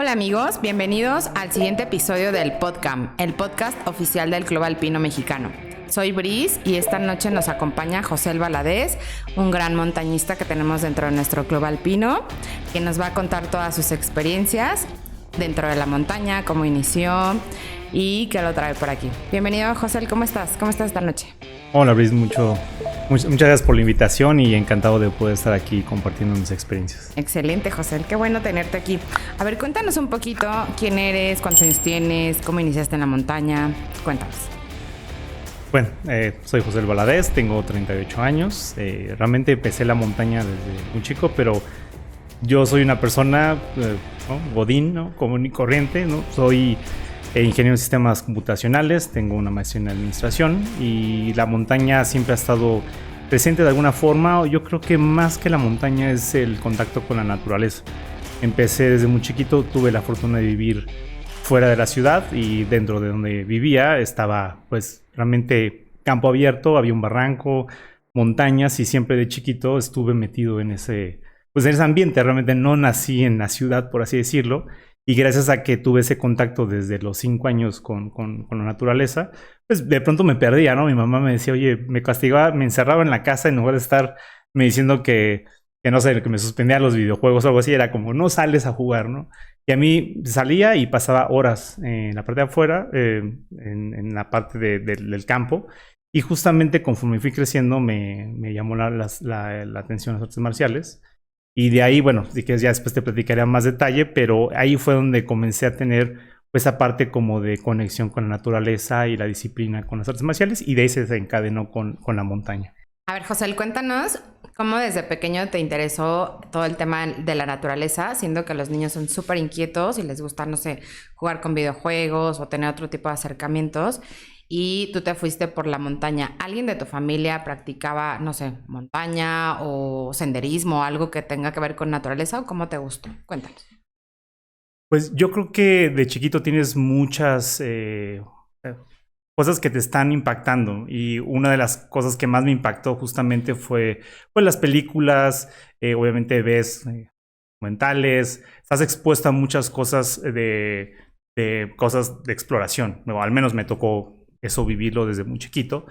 Hola amigos, bienvenidos al siguiente episodio del Podcamp, el podcast oficial del Club Alpino Mexicano. Soy Bris y esta noche nos acompaña José Valadez, un gran montañista que tenemos dentro de nuestro Club Alpino, quien nos va a contar todas sus experiencias dentro de la montaña, cómo inició y qué lo trae por aquí. Bienvenido José, ¿cómo estás? ¿Cómo estás esta noche? Hola Bris, muchas gracias por la invitación y encantado de poder estar aquí compartiendo mis experiencias. Excelente José, qué bueno tenerte aquí. A ver, cuéntanos un poquito quién eres, cuántos años tienes, cómo iniciaste en la montaña, cuéntanos. Bueno, soy José Valadez, tengo 38 años, realmente empecé la montaña desde muy chico, pero yo soy una persona godín, ¿no? Común y corriente, ¿no? Soy ingeniero en sistemas computacionales, tengo una maestría en administración y la montaña siempre ha estado presente de alguna forma. Yo creo que más que la montaña es el contacto con la naturaleza. Empecé desde muy chiquito, tuve la fortuna de vivir fuera de la ciudad y dentro de donde vivía estaba pues realmente campo abierto, había un barranco, montañas y siempre de chiquito estuve metido en ese ambiente. Realmente no nací en la ciudad, por así decirlo. Y gracias a que tuve ese contacto desde los 5 años con la naturaleza, pues de pronto me perdía, ¿no? Mi mamá me decía, oye, me castigaba, me encerraba en la casa en lugar de estar me diciendo que no sé, que me suspendía los videojuegos o algo así. Era como, no sales a jugar, ¿no? Y a mí salía y pasaba horas en la parte de afuera, en la parte del campo. Y justamente conforme fui creciendo me llamó la atención las artes marciales. Y de ahí, bueno, si quieres ya después te platicaré a más detalle, pero ahí fue donde comencé a tener pues, esa parte como de conexión con la naturaleza y la disciplina con las artes marciales, y de ahí se desencadenó con la montaña. A ver, José, cuéntanos cómo desde pequeño te interesó todo el tema de la naturaleza, siendo que los niños son súper inquietos y les gusta, no sé, jugar con videojuegos o tener otro tipo de acercamientos. Y tú te fuiste por la montaña. ¿Alguien de tu familia practicaba, no sé, montaña o senderismo, algo que tenga que ver con naturaleza, o cómo te gustó? Cuéntanos. Pues yo creo que de chiquito tienes muchas cosas que te están impactando, y una de las cosas que más me impactó justamente fue pues, las películas. Obviamente ves documentales, estás expuesto a muchas cosas de cosas de exploración. Bueno, al menos me tocó eso vivirlo desde muy chiquito.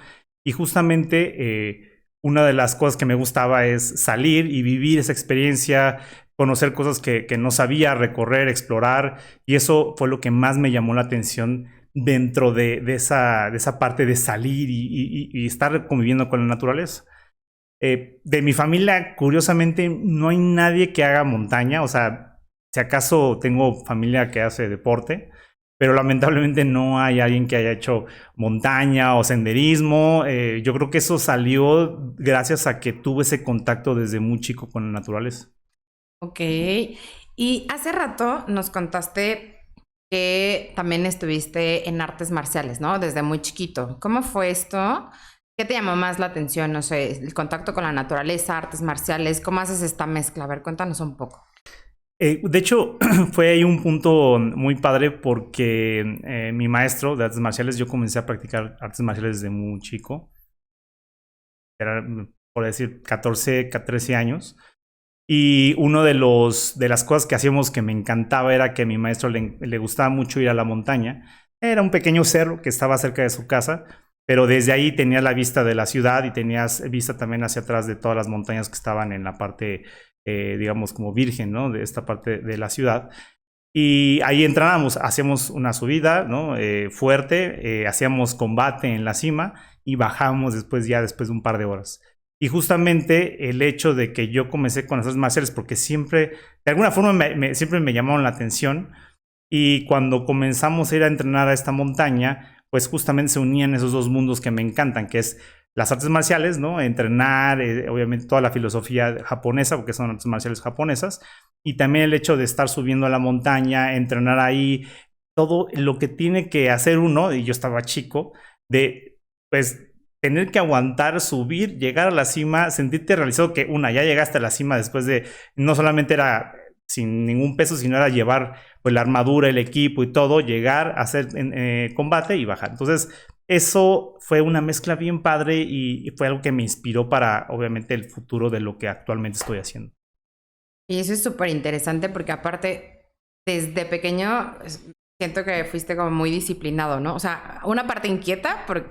Y justamente una de las cosas que me gustaba es salir y vivir esa experiencia, conocer cosas que no sabía, recorrer, explorar. Y eso fue lo que más me llamó la atención dentro de esa parte de salir y estar conviviendo con la naturaleza. De mi familia, curiosamente, no hay nadie que haga montaña. O sea, si acaso tengo familia que hace deporte, pero lamentablemente no hay alguien que haya hecho montaña o senderismo. Yo creo que eso salió gracias a que tuve ese contacto desde muy chico con la naturaleza. Ok. Y hace rato nos contaste que también estuviste en artes marciales, ¿no? Desde muy chiquito. ¿Cómo fue esto? ¿Qué te llamó más la atención? No sé, el contacto con la naturaleza, artes marciales. ¿Cómo haces esta mezcla? A ver, cuéntanos un poco. De hecho, fue ahí un punto muy padre porque mi maestro de artes marciales, yo comencé a practicar artes marciales desde muy chico. Era, por decir, 14, 13 años. Y uno de las cosas que hacíamos que me encantaba era que a mi maestro le gustaba mucho ir a la montaña. Era un pequeño cerro que estaba cerca de su casa, pero desde ahí tenías la vista de la ciudad y tenías vista también hacia atrás de todas las montañas que estaban en la parte, digamos, como virgen, ¿no? De esta parte de la ciudad. Y ahí entrábamos, hacíamos una subida, ¿no? Fuerte, hacíamos combate en la cima y bajábamos después de un par de horas. Y justamente el hecho de que yo comencé con las artes marciales, porque siempre, de alguna forma, siempre me llamaron la atención. Y cuando comenzamos a ir a entrenar a esta montaña, pues justamente se unían esos dos mundos que me encantan, que es las artes marciales, ¿no? Entrenar, obviamente toda la filosofía japonesa, porque son artes marciales japonesas, y también el hecho de estar subiendo a la montaña, entrenar ahí, todo lo que tiene que hacer uno, y yo estaba chico, de pues tener que aguantar, subir, llegar a la cima, sentirte realizado que ya llegaste a la cima después de, no solamente era sin ningún peso, sino era llevar pues la armadura, el equipo y todo, llegar, hacer combate y bajar. Entonces, eso fue una mezcla bien padre y fue algo que me inspiró para, obviamente, el futuro de lo que actualmente estoy haciendo. Y eso es súper interesante porque aparte desde pequeño siento que fuiste como muy disciplinado, ¿no? O sea, una parte inquieta por el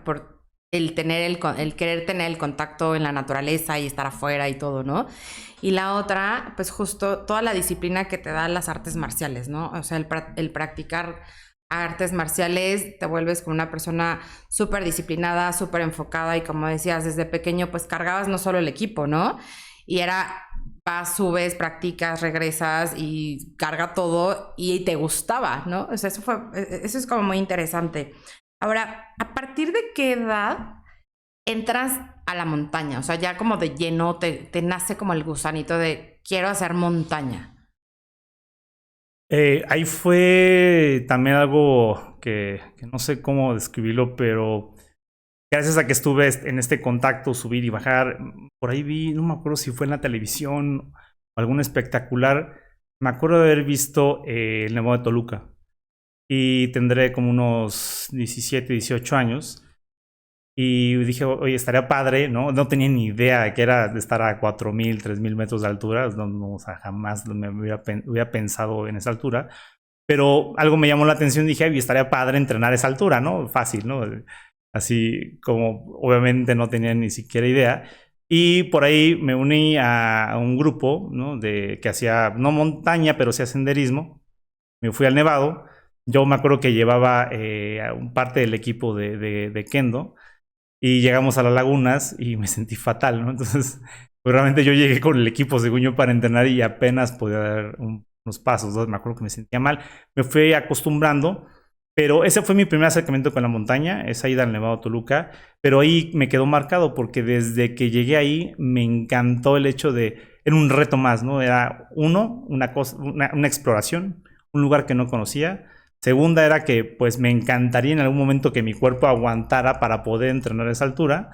el querer tener el contacto en la naturaleza y estar afuera y todo, ¿no? Y la otra, pues justo toda la disciplina que te dan las artes marciales, ¿no? O sea, el practicar artes marciales te vuelves como una persona súper disciplinada, súper enfocada y como decías, desde pequeño pues cargabas no solo el equipo, ¿no? Y era vas, subes, practicas, regresas y carga todo y te gustaba, ¿no? O sea, eso es como muy interesante. Ahora, ¿a partir de qué edad entras a la montaña? O sea, ya como de lleno te nace como el gusanito de quiero hacer montaña. Ahí fue también algo que no sé cómo describirlo, pero gracias a que estuve en este contacto, subir y bajar, por ahí vi, no me acuerdo si fue en la televisión o algún espectacular, me acuerdo de haber visto el Nevado de Toluca y tendré como unos 17, 18 años. Y dije, oye, estaría padre, ¿no? No tenía ni idea de que era de estar a 4,000, 3,000 metros de altura. No, no, o sea, jamás me hubiera pensado en esa altura. Pero algo me llamó la atención. Dije, ay, estaría padre entrenar a esa altura, ¿no? Fácil, ¿no? Así como obviamente no tenía ni siquiera idea. Y por ahí me uní a un grupo, ¿no? Que hacía, no montaña, pero hacía senderismo. Me fui al Nevado. Yo me acuerdo que llevaba parte del equipo de Kendo y llegamos a las lagunas y me sentí fatal, ¿no? Entonces, pues realmente yo llegué con el equipo, según yo, para entrenar y apenas podía dar unos pasos, ¿no? Me acuerdo que me sentía mal. Me fui acostumbrando, pero ese fue mi primer acercamiento con la montaña, esa ida al Nevado Toluca, pero ahí me quedó marcado porque desde que llegué ahí me encantó el hecho de, era un reto más, ¿no? Era una exploración, un lugar que no conocía. Segunda era que pues me encantaría en algún momento que mi cuerpo aguantara para poder entrenar a esa altura.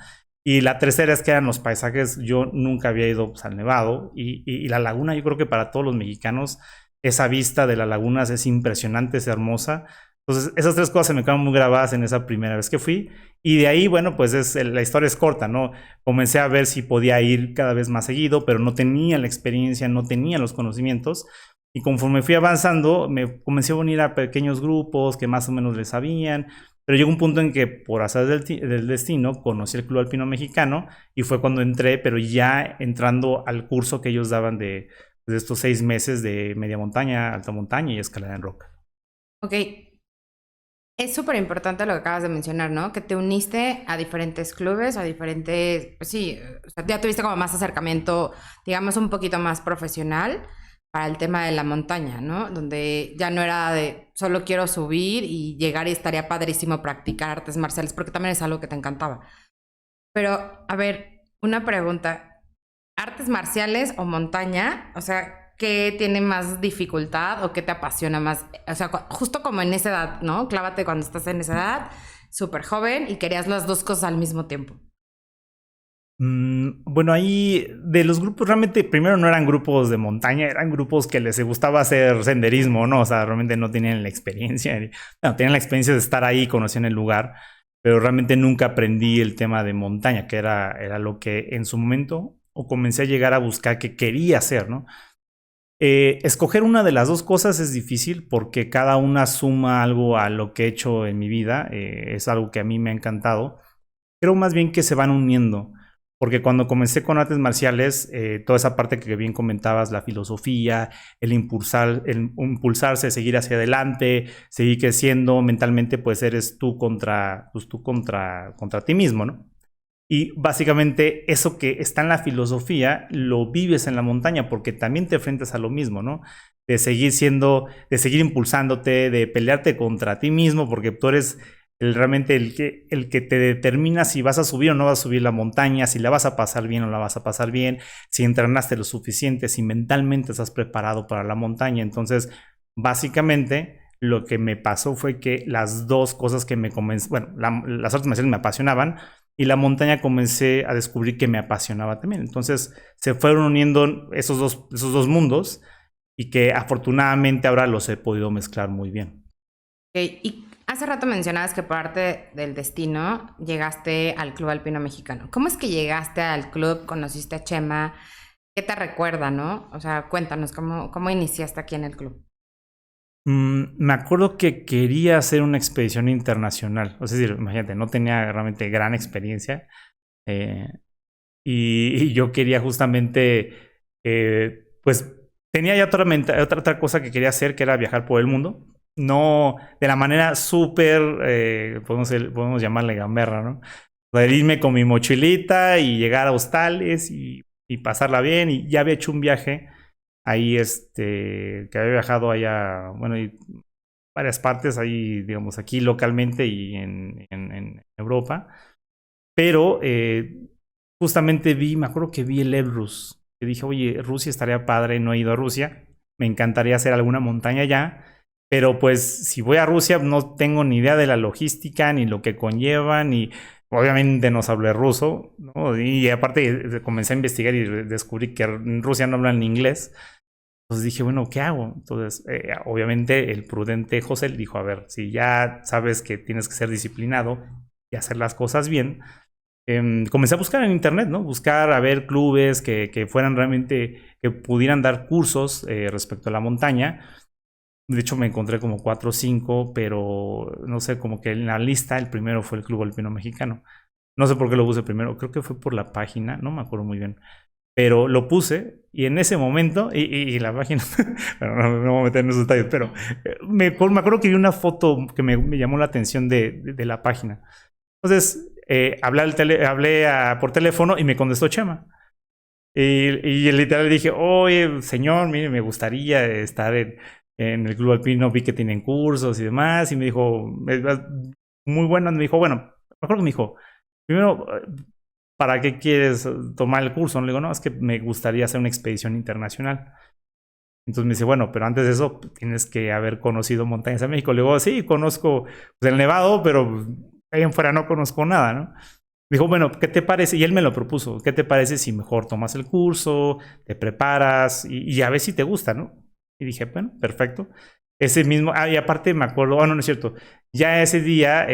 Y la tercera es que eran los paisajes. Yo nunca había ido pues, al Nevado y la laguna, yo creo que para todos los mexicanos esa vista de las lagunas es impresionante, es hermosa. Entonces esas tres cosas se me quedaron muy grabadas en esa primera vez que fui. Y de ahí, bueno, pues la historia es corta, ¿no? Comencé a ver si podía ir cada vez más seguido, pero no tenía la experiencia, no tenía los conocimientos. Y conforme fui avanzando, me comencé a unir a pequeños grupos que más o menos le sabían. Pero llegó un punto en que, por azar del destino, conocí el Club Alpino Mexicano y fue cuando entré, pero ya entrando al curso que ellos daban de estos 6 meses de media montaña, alta montaña y escalada en roca. Ok, es súper importante lo que acabas de mencionar, ¿no? Que te uniste a diferentes clubes, a diferentes, pues sí, o sea, ya tuviste como más acercamiento, digamos, un poquito más profesional para el tema de la montaña, ¿no? Donde ya no era de solo quiero subir y llegar y estaría padrísimo practicar artes marciales, porque también es algo que te encantaba. Pero, a ver, una pregunta. ¿Artes marciales o montaña? O sea, ¿qué tiene más dificultad o qué te apasiona más? O sea, justo como en esa edad, ¿no? Clávate cuando estás en esa edad, súper joven y querías las dos cosas al mismo tiempo. Bueno, ahí de los grupos realmente primero no eran grupos de montaña, eran grupos que les gustaba hacer senderismo, ¿no? O sea, realmente no tenían la experiencia, no, tenían la experiencia de estar ahí, conocían el lugar, pero realmente nunca aprendí el tema de montaña, que era lo que en su momento o comencé a llegar a buscar que quería hacer, ¿no? Escoger una de las dos cosas es difícil porque cada una suma algo a lo que he hecho en mi vida, es algo que a mí me ha encantado. Creo más bien que se van uniendo. Porque cuando comencé con artes marciales, toda esa parte que bien comentabas, la filosofía, el impulsarse, seguir hacia adelante, seguir creciendo mentalmente, pues eres tú contra ti mismo, ¿no? Y básicamente eso que está en la filosofía lo vives en la montaña porque también te enfrentas a lo mismo, ¿no? De seguir impulsándote, de pelearte contra ti mismo porque tú eres realmente el que te determina si vas a subir o no vas a subir la montaña, si la vas a pasar bien o no la vas a pasar bien, si entrenaste lo suficiente, si mentalmente estás preparado para la montaña. Entonces, básicamente, lo que me pasó fue que las dos cosas que me comenzaron, bueno, las artes marciales me apasionaban y la montaña comencé a descubrir que me apasionaba también. Entonces, se fueron uniendo esos dos mundos y que afortunadamente ahora los he podido mezclar muy bien. Okay. Y hace rato mencionabas que por arte del destino llegaste al Club Alpino Mexicano. ¿Cómo es que llegaste al club? ¿Conociste a Chema? ¿Qué te recuerda, no? O sea, cuéntanos, ¿cómo iniciaste aquí en el club? Me acuerdo que quería hacer una expedición internacional. O sea, es decir, imagínate, no tenía realmente gran experiencia. eh, y yo quería justamente, pues, tenía ya otra cosa que quería hacer, que era viajar por el mundo. No de la manera súper, podemos llamarle gamberra, ¿no? Poder irme con mi mochilita y llegar a hostales y pasarla bien. Y ya había hecho un viaje ahí, que había viajado allá, bueno, y varias partes ahí, digamos, aquí localmente y en Europa. Pero justamente me acuerdo que vi el Elbrus. Que dije, oye, Rusia estaría padre, no he ido a Rusia. Me encantaría hacer alguna montaña allá. Pero pues si voy a Rusia no tengo ni idea de la logística, ni lo que conlleva, ni obviamente no hablo ruso, ¿no? Y aparte comencé a investigar y descubrí que en Rusia no hablan inglés. Entonces dije, bueno, ¿qué hago? Entonces, obviamente el prudente José le dijo, a ver, si ya sabes que tienes que ser disciplinado y hacer las cosas bien, comencé a buscar en internet, ¿no? Buscar a ver clubes que fueran realmente, que pudieran dar cursos respecto a la montaña. De hecho, me encontré como 4 o 5, pero no sé, como que en la lista el primero fue el Club Alpino Mexicano. No sé por qué lo puse primero, creo que fue por la página, no me acuerdo muy bien. Pero lo puse y en ese momento, y la página, bueno, no me voy a meter en esos detalles, pero me acuerdo que vi una foto que me llamó la atención de la página. Entonces, hablé por teléfono y me contestó Chema. Y literal le dije, oye, señor, mire, me gustaría estar en el Club Alpino, vi que tienen cursos y demás. Y me dijo, muy bueno, me dijo, bueno, me acuerdo que me dijo, primero, ¿para qué quieres tomar el curso? Le digo, no, es que me gustaría hacer una expedición internacional. Entonces me dice, bueno, pero antes de eso tienes que haber conocido montañas en México. Le digo, sí, conozco pues, el Nevado, pero ahí en fuera no conozco nada, ¿no? Me dijo, bueno, ¿qué te parece? Y él me lo propuso. ¿Qué te parece si mejor tomas el curso, te preparas y a ver si te gusta, ¿no? Y dije, bueno, perfecto. Ese mismo, y aparte me acuerdo, no, no es cierto. Ya ese día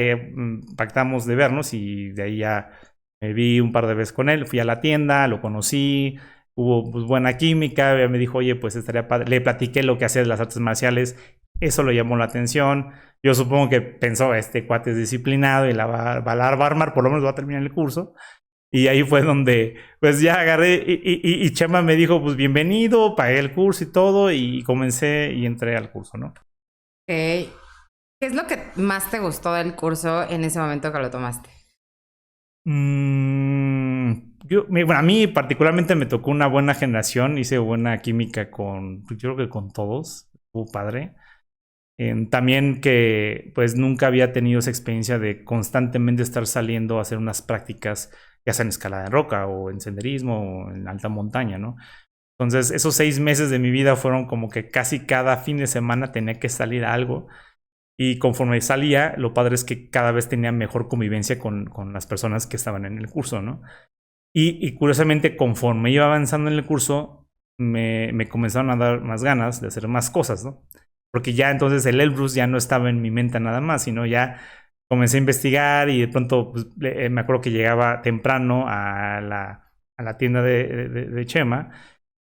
pactamos de vernos y de ahí ya me vi un par de veces con él. Fui a la tienda, lo conocí, hubo pues, buena química. Me dijo, oye, pues estaría padre. Le platiqué lo que hacía de las artes marciales. Eso lo llamó la atención. Yo supongo que pensó, este cuate es disciplinado y la va a armar, por lo menos va a terminar el curso. Y ahí fue donde, pues ya agarré y Chema me dijo, pues bienvenido, pagué el curso y todo y comencé y entré al curso, ¿no? ¿Qué es lo que más te gustó del curso en ese momento que lo tomaste? Bueno, a mí particularmente me tocó una buena generación, hice buena química yo creo que con todos, estuvo padre. También que pues nunca había tenido esa experiencia de constantemente estar saliendo a hacer unas prácticas, ya sea en escalada de roca o en senderismo o en alta montaña, ¿no? Entonces esos 6 meses de mi vida fueron como que casi cada fin de semana tenía que salir a algo y conforme salía, lo padre es que cada vez tenía mejor convivencia con las personas que estaban en el curso, ¿no? Y curiosamente, conforme iba avanzando en el curso, me comenzaron a dar más ganas de hacer más cosas, ¿no? Porque ya entonces el Elbrus ya no estaba en mi mente nada más, sino ya comencé a investigar y de pronto pues, me acuerdo que llegaba temprano a la tienda de Chema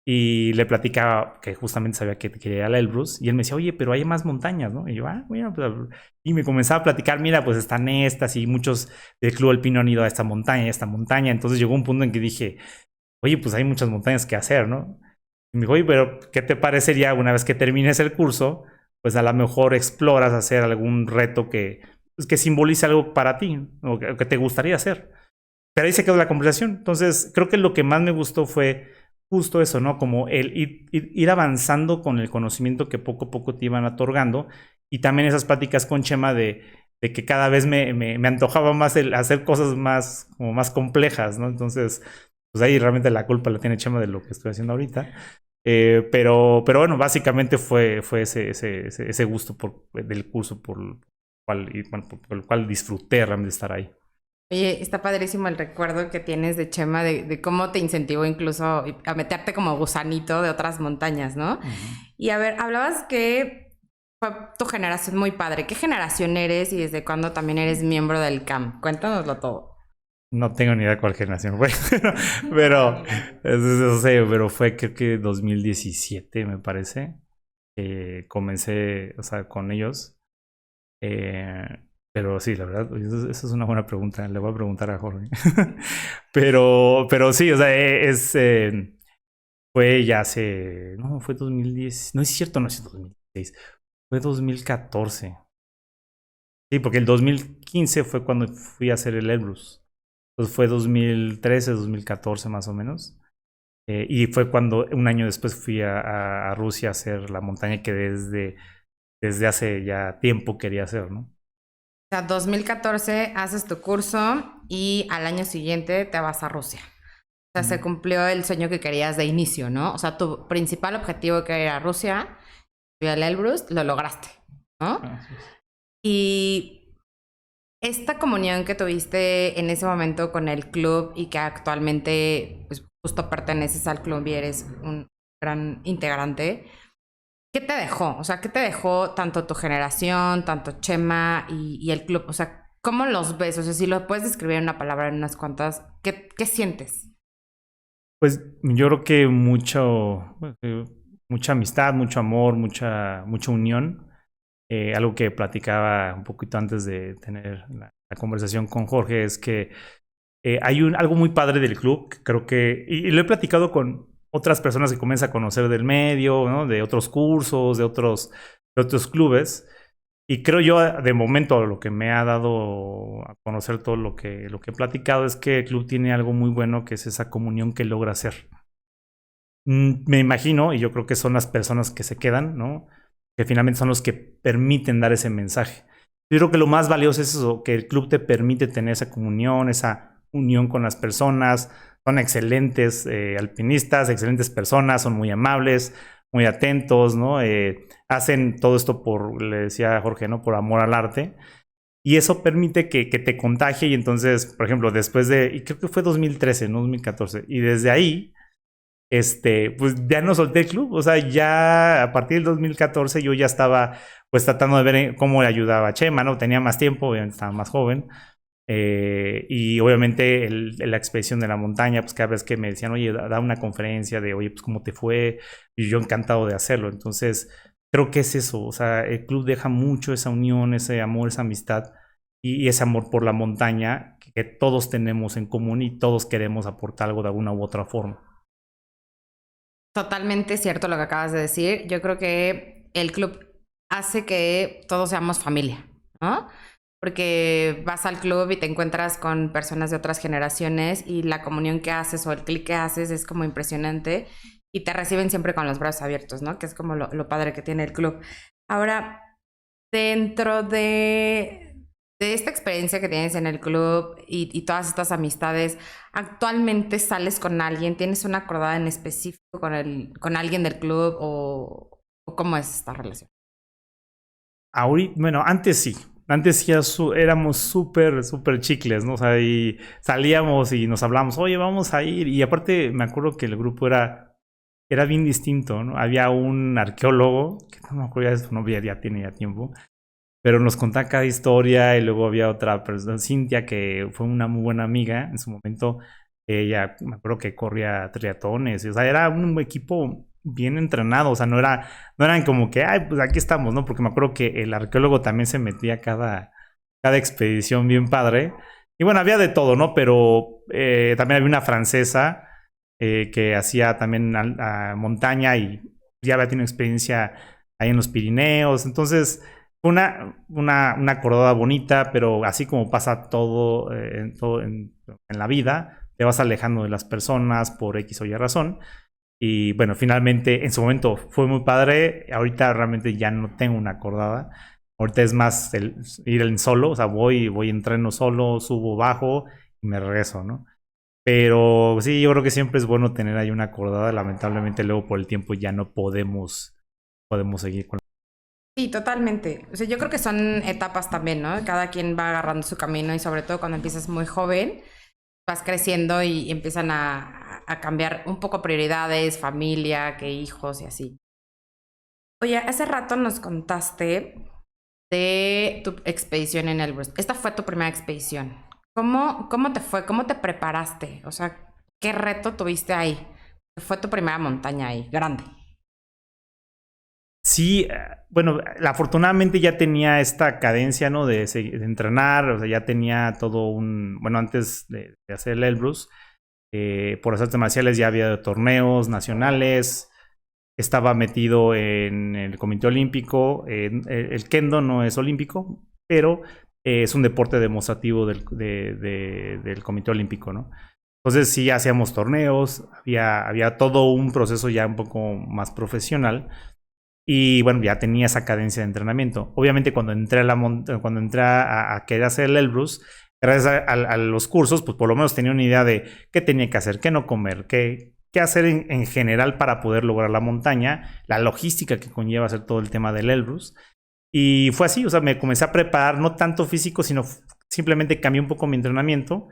y le platicaba que justamente sabía que quería ir al Elbrus y él me decía, oye, pero hay más montañas, ¿no? Y yo, bueno, pues, y me comenzaba a platicar, mira, pues están estas y muchos del Club Alpino han ido a esta montaña, entonces llegó un punto en que dije, oye, pues hay muchas montañas que hacer, ¿no? Y me dijo, oye, pero ¿qué te parecería una vez que termines el curso? Pues a lo mejor exploras hacer algún reto que simbolice algo para ti, o que te gustaría hacer. Pero ahí se quedó la conversación. Entonces, creo que lo que más me gustó fue justo eso, ¿no? Como el ir avanzando con el conocimiento que poco a poco te iban otorgando. Y también esas pláticas con Chema de que cada vez me antojaba más el hacer cosas como más complejas, ¿no? Entonces, pues ahí realmente la culpa la tiene Chema de lo que estoy haciendo ahorita. Pero bueno, básicamente fue ese gusto del curso por el por el cual disfruté realmente estar ahí. Oye, está padrísimo el recuerdo que tienes de Chema de cómo te incentivó incluso a meterte como gusanito de otras montañas, ¿no? Y a ver, hablabas que fue tu generación muy padre. ¿Qué generación eres y desde cuándo también eres miembro del CAM? Cuéntanoslo todo. No tengo ni idea cuál generación fue, pero, pero fue creo que 2017 me parece. comencé, o sea, con ellos. Eh, pero sí, la verdad, esa es una buena pregunta. Le voy a preguntar a Jorge. Pero sí, o sea, fue ya hace. No, fue 2010. No es cierto, no es 2016. Fue 2014. Sí, porque el 2015 fue cuando fui a hacer el Elbrus. Entonces fue 2013, 2014 más o menos. Y fue cuando un año después fui a Rusia a hacer la montaña que desde hace ya tiempo quería hacer, ¿no? O sea, 2014 haces tu curso y al año siguiente te vas a Rusia. O sea, se Mm. cumplió el sueño que querías de inicio, ¿no? O sea, tu principal objetivo que era ir a Rusia, y al Elbrus, lo lograste, ¿no? Así es. Y esta comunión que tuviste en ese momento con el club y que actualmente, pues, justo perteneces al club y eres un gran integrante, ¿qué te dejó? O sea, ¿qué te dejó tanto tu generación, tanto Chema y el club? O sea, ¿cómo los ves? O sea, si lo puedes describir en una palabra, en unas cuantas, ¿qué sientes? Pues yo creo que mucha amistad, mucho amor, mucha unión. Algo que platicaba un poquito antes de tener la conversación con Jorge es que hay algo muy padre del club, que creo que, y lo he platicado con otras personas que comienzan a conocer del medio, ¿no? De otros cursos, de otros clubes. Y creo yo, de momento, lo que me ha dado a conocer todo lo que he platicado es que el club tiene algo muy bueno, que es esa comunión que logra hacer. Me imagino, y yo creo que son las personas que se quedan, ¿no? Que finalmente son los que permiten dar ese mensaje. Yo creo que lo más valioso es eso, que el club te permite tener esa comunión, esa unión con las personas. Son excelentes alpinistas, excelentes personas, son muy amables, muy atentos, ¿no? Hacen todo esto le decía a Jorge, ¿no? Por amor al arte. Y eso permite que te contagie y entonces, por ejemplo, y creo que fue 2013, no 2014, y desde ahí pues ya no solté el club. O sea, ya a partir del 2014 yo ya estaba pues tratando de ver cómo le ayudaba a Chema, ¿no? Tenía más tiempo, obviamente estaba más joven. Y obviamente la expedición de la montaña, pues cada vez que me decían, oye, da una conferencia de, oye, pues cómo te fue, y yo encantado de hacerlo. Entonces, creo que es eso, o sea, el club deja mucho esa unión, ese amor, esa amistad y ese amor por la montaña que todos tenemos en común y todos queremos aportar algo de alguna u otra forma. Totalmente cierto lo que acabas de decir. Yo creo que el club hace que todos seamos familia, ¿no? Porque vas al club y te encuentras con personas de otras generaciones y la comunión que haces o el clic que haces es como impresionante y te reciben siempre con los brazos abiertos, ¿no? Que es como lo padre que tiene el club. Ahora, dentro de esta experiencia que tienes en el club y todas estas amistades, ¿actualmente sales con alguien? ¿Tienes una acordada en específico con alguien del club o cómo es esta relación? Ahorita, bueno, antes sí. Antes ya éramos súper, súper chicles, ¿no? O sea, y salíamos y nos hablamos, oye, vamos a ir. Y aparte, me acuerdo que el grupo era bien distinto, ¿no? Había un arqueólogo, que no me acuerdo ya de su nombre, ya tiene ya tiempo, pero nos contaba cada historia. Y luego había otra persona, Cintia, que fue una muy buena amiga en su momento. Ella, me acuerdo que corría triatones. O sea, era un equipo bien entrenado. O sea, no eran como que, ay, pues aquí estamos, ¿no? Porque me acuerdo que el arqueólogo también se metía a cada expedición bien padre. Y bueno, había de todo, ¿no? Pero también había una francesa que hacía también montaña y ya había tenido experiencia ahí en los Pirineos. Entonces, fue una acordada bonita, pero así como pasa todo en la vida, te vas alejando de las personas por X o Y razón. Y bueno, finalmente en su momento fue muy padre. Ahorita realmente ya no tengo una acordada. Ahorita es más ir en solo, o sea, voy, entreno solo, subo, bajo y me regreso, ¿no? Pero sí, yo creo que siempre es bueno tener ahí una acordada. Lamentablemente luego por el tiempo ya no podemos seguir con. Sí, totalmente. O sea, yo creo que son etapas también, ¿no? Cada quien va agarrando su camino y sobre todo cuando empiezas muy joven, vas creciendo y empiezan a cambiar un poco prioridades, familia, que hijos y así. Oye, hace rato nos contaste de tu expedición en Elbrus. Esta fue tu primera expedición. ¿Cómo te fue? ¿Cómo te preparaste? O sea, ¿qué reto tuviste ahí? Fue tu primera montaña ahí, grande. Sí, bueno, afortunadamente ya tenía esta cadencia, ¿no? De entrenar, o sea, ya tenía todo bueno, antes de hacer el Elbrus, por las artes marciales ya había torneos nacionales, estaba metido en el Comité Olímpico, el Kendo no es olímpico, pero es un deporte demostrativo del Comité Olímpico, ¿no? Entonces sí hacíamos torneos, había todo un proceso ya un poco más profesional. Y bueno, ya tenía esa cadencia de entrenamiento. Obviamente cuando entré a querer hacer el Elbrus, gracias a los cursos, pues por lo menos tenía una idea de qué tenía que hacer, qué no comer, qué hacer en general para poder lograr la montaña, la logística que conlleva hacer todo el tema del Elbrus. Y fue así, o sea, me comencé a preparar, no tanto físico, sino simplemente cambié un poco mi entrenamiento.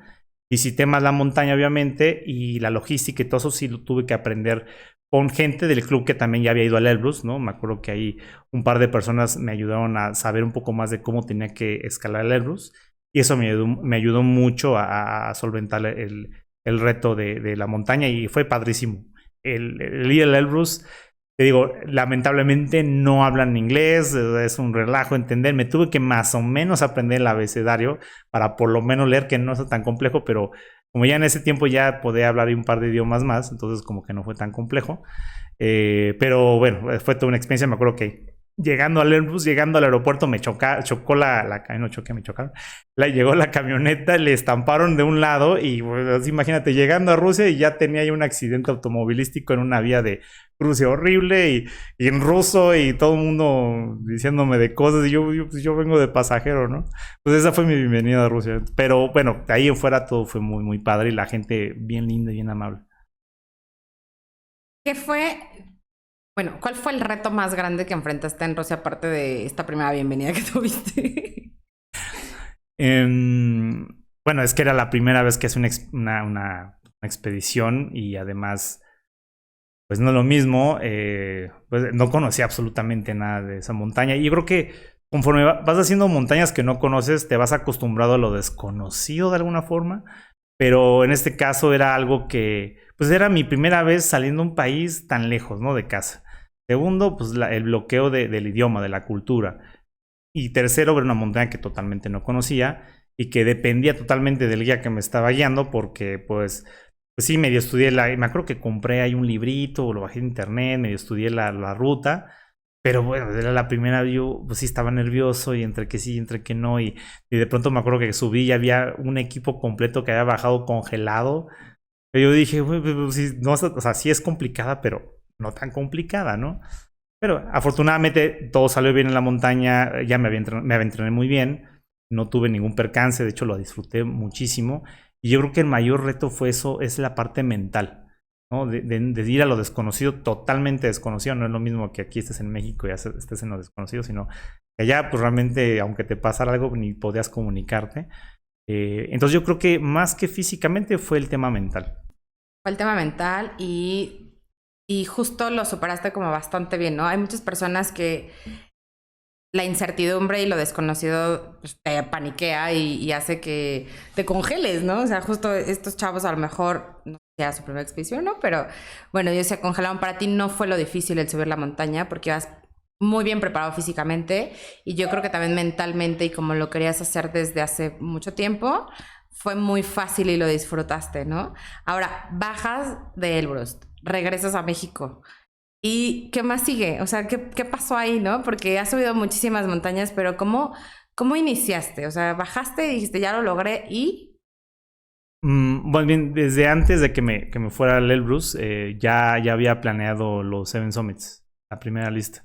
Visité más la montaña, obviamente, y la logística y todo eso sí lo tuve que aprender con gente del club que también ya había ido al Elbrus, ¿no? Me acuerdo que ahí un par de personas me ayudaron a saber un poco más de cómo tenía que escalar el Elbrus, y eso me ayudó mucho a solventar el reto de la montaña, y fue padrísimo. El ir al Elbrus, te digo, lamentablemente no hablan inglés, es un relajo entender. Me tuve que más o menos aprender el abecedario para por lo menos leer, que no es tan complejo, pero como ya en ese tiempo ya podía hablar un par de idiomas más, entonces como que no fue tan complejo. Pero bueno, fue toda una experiencia. Me acuerdo que llegando al Airbus, llegando al aeropuerto, chocó no choqué, me chocaron. Llegó la camioneta, le estamparon de un lado y pues, imagínate, llegando a Rusia y ya tenía ahí un accidente automovilístico en una vía de Rusia horrible y en ruso y todo el mundo diciéndome de cosas y yo vengo de pasajero, ¿no? Pues esa fue mi bienvenida a Rusia. Pero bueno, de ahí en fuera todo fue muy, muy padre y la gente bien linda y bien amable. ¿Qué fue? Bueno, ¿cuál fue el reto más grande que enfrentaste en Rusia aparte de esta primera bienvenida que tuviste? Bueno, es que era la primera vez que hace una expedición y además, pues no es lo mismo, pues no conocía absolutamente nada de esa montaña. Y yo creo que conforme vas haciendo montañas que no conoces, te vas acostumbrado a lo desconocido de alguna forma. Pero en este caso era algo que, pues era mi primera vez saliendo a un país tan lejos, ¿no? De casa. Segundo, pues el bloqueo del idioma, de la cultura. Y tercero, ver una montaña que totalmente no conocía y que dependía totalmente del guía que me estaba guiando porque, pues sí, medio estudié me acuerdo que compré ahí un librito, lo bajé de internet, medio estudié la ruta, pero bueno, era la primera vez, yo pues sí estaba nervioso y entre que sí y entre que no, y de pronto me acuerdo que subí y había un equipo completo que había bajado congelado. Y yo dije, pues, sí, no, o sea, sí es complicada, pero no tan complicada, ¿no? Pero afortunadamente todo salió bien en la montaña, ya me entrené muy bien, no tuve ningún percance, de hecho lo disfruté muchísimo. Y yo creo que el mayor reto fue eso, es la parte mental, ¿no? De ir a lo desconocido, totalmente desconocido. No es lo mismo que aquí estés en México y estés en lo desconocido, sino que allá pues realmente, aunque te pasara algo, ni podías comunicarte. Entonces yo creo que más que físicamente fue el tema mental. Fue el tema mental y justo lo superaste como bastante bien, ¿no? Hay muchas personas que la incertidumbre y lo desconocido pues, te paniquea y hace que te congeles, ¿no? O sea, justo estos chavos a lo mejor, no sé si era su primera expedición, ¿no? Pero bueno, ellos se congelaron. Para ti no fue lo difícil el subir la montaña porque ibas muy bien preparado físicamente y yo creo que también mentalmente y como lo querías hacer desde hace mucho tiempo, fue muy fácil y lo disfrutaste, ¿no? Ahora, bajas de Elbrus, regresas a México. ¿Y qué más sigue? O sea, ¿qué pasó ahí, no? Porque has subido muchísimas montañas, pero ¿cómo iniciaste? O sea, bajaste y dijiste, ya lo logré y... Bueno, bien, desde antes de que me fuera al Elbrus, ya había planeado los Seven Summits, la primera lista.